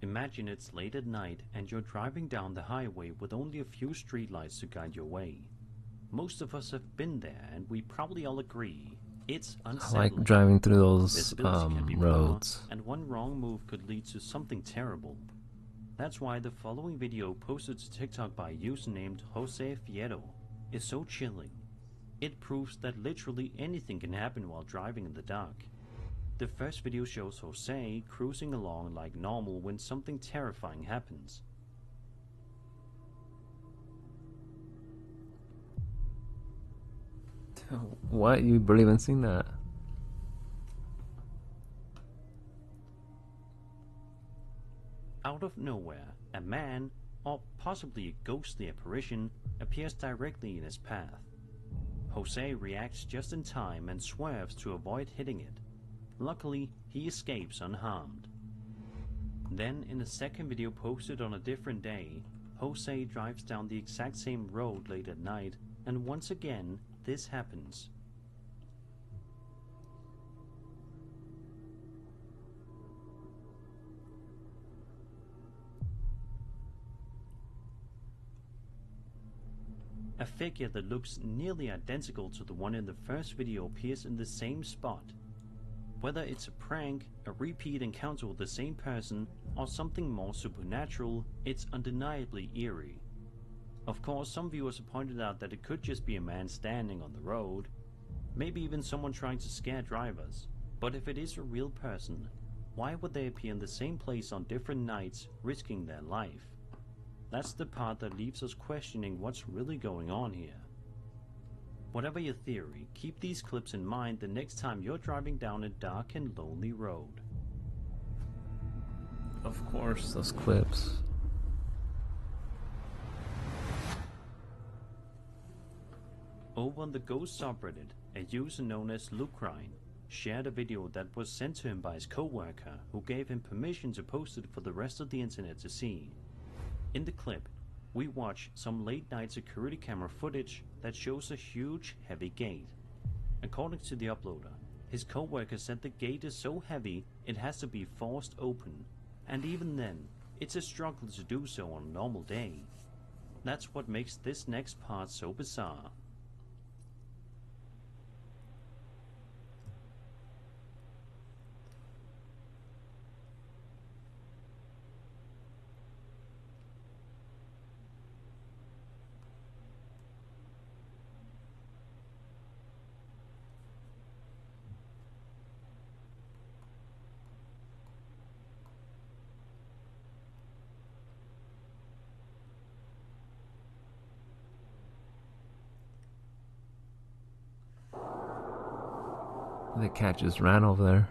Imagine it's late at night and you're driving down the highway with only a few streetlights to guide your way. Most of us have been there, and we probably all agree it's I unsettling. like driving through those Visibility can be poor, roads. and one wrong move could lead to something terrible. That's why the following video posted to TikTok by a user named Jose Fierro is so chilling. It proves that literally anything can happen while driving in the dark. The first video shows Jose cruising along like normal when something terrifying happens. What? You barely even seen that? Out of nowhere, a man, or possibly a ghostly apparition, appears directly in his path. Jose reacts just in time and swerves to avoid hitting it. Luckily, he escapes unharmed. Then, in a second video posted on a different day, Jose drives down the exact same road late at night, and once again, this happens. A figure that looks nearly identical to the one in the first video appears in the same spot. Whether it's a prank, a repeat encounter with the same person, or something more supernatural, it's undeniably eerie. Of course, some viewers have pointed out that it could just be a man standing on the road, maybe even someone trying to scare drivers. But if it is a real person, why would they appear in the same place on different nights, risking their life? That's the part that leaves us questioning what's really going on here. Whatever your theory, keep these clips in mind the next time you're driving down a dark and lonely road. Of course, those clips. Over on the Ghost subreddit, a user known as Lucrine shared a video that was sent to him by his co-worker, who gave him permission to post it for the rest of the internet to see. In the clip, we watch some late-night security camera footage that shows a huge, heavy gate. According to the uploader, his co-worker said the gate is so heavy it has to be forced open, and even then, it's a struggle to do so on a normal day. That's what makes this next part so bizarre. The cat just ran over there.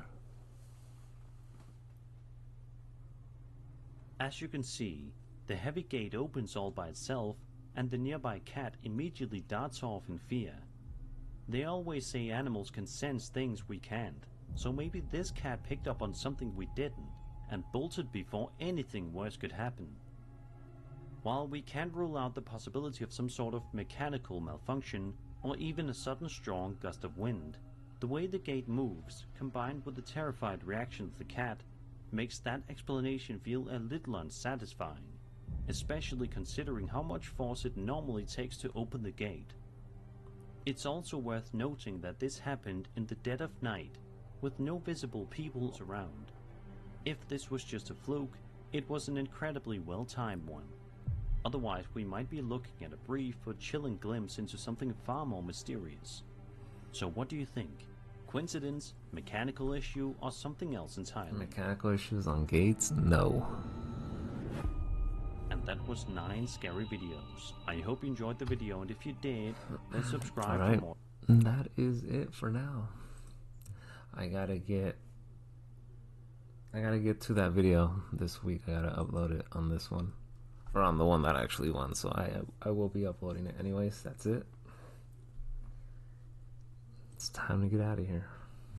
As you can see, The heavy gate opens all by itself, and the nearby cat immediately darts off in fear. They always say animals can sense things we can't, so maybe this cat picked up on something we didn't, and bolted before anything worse could happen. While we can't rule out the possibility of some sort of mechanical malfunction, or even a sudden strong gust of wind, the way the gate moves, combined with the terrified reaction of the cat, makes that explanation feel a little unsatisfying, especially considering how much force it normally takes to open the gate. It's also worth noting that this happened in the dead of night, with no visible people around. If this was just a fluke, it was an incredibly well-timed one. Otherwise, we might be looking at a brief but chilling glimpse into something far more mysterious. So what do you think? Coincidence, mechanical issue, or something else entirely? Mechanical issues on gates? No. And that was 9 scary videos. I hope you enjoyed the video, and if you did, then subscribe Alright, for more. that is it for now. I gotta get to that video this week. I gotta upload it on this one, or on the one that actually won, so I will be uploading it anyways. That's it. It's time to get out of here.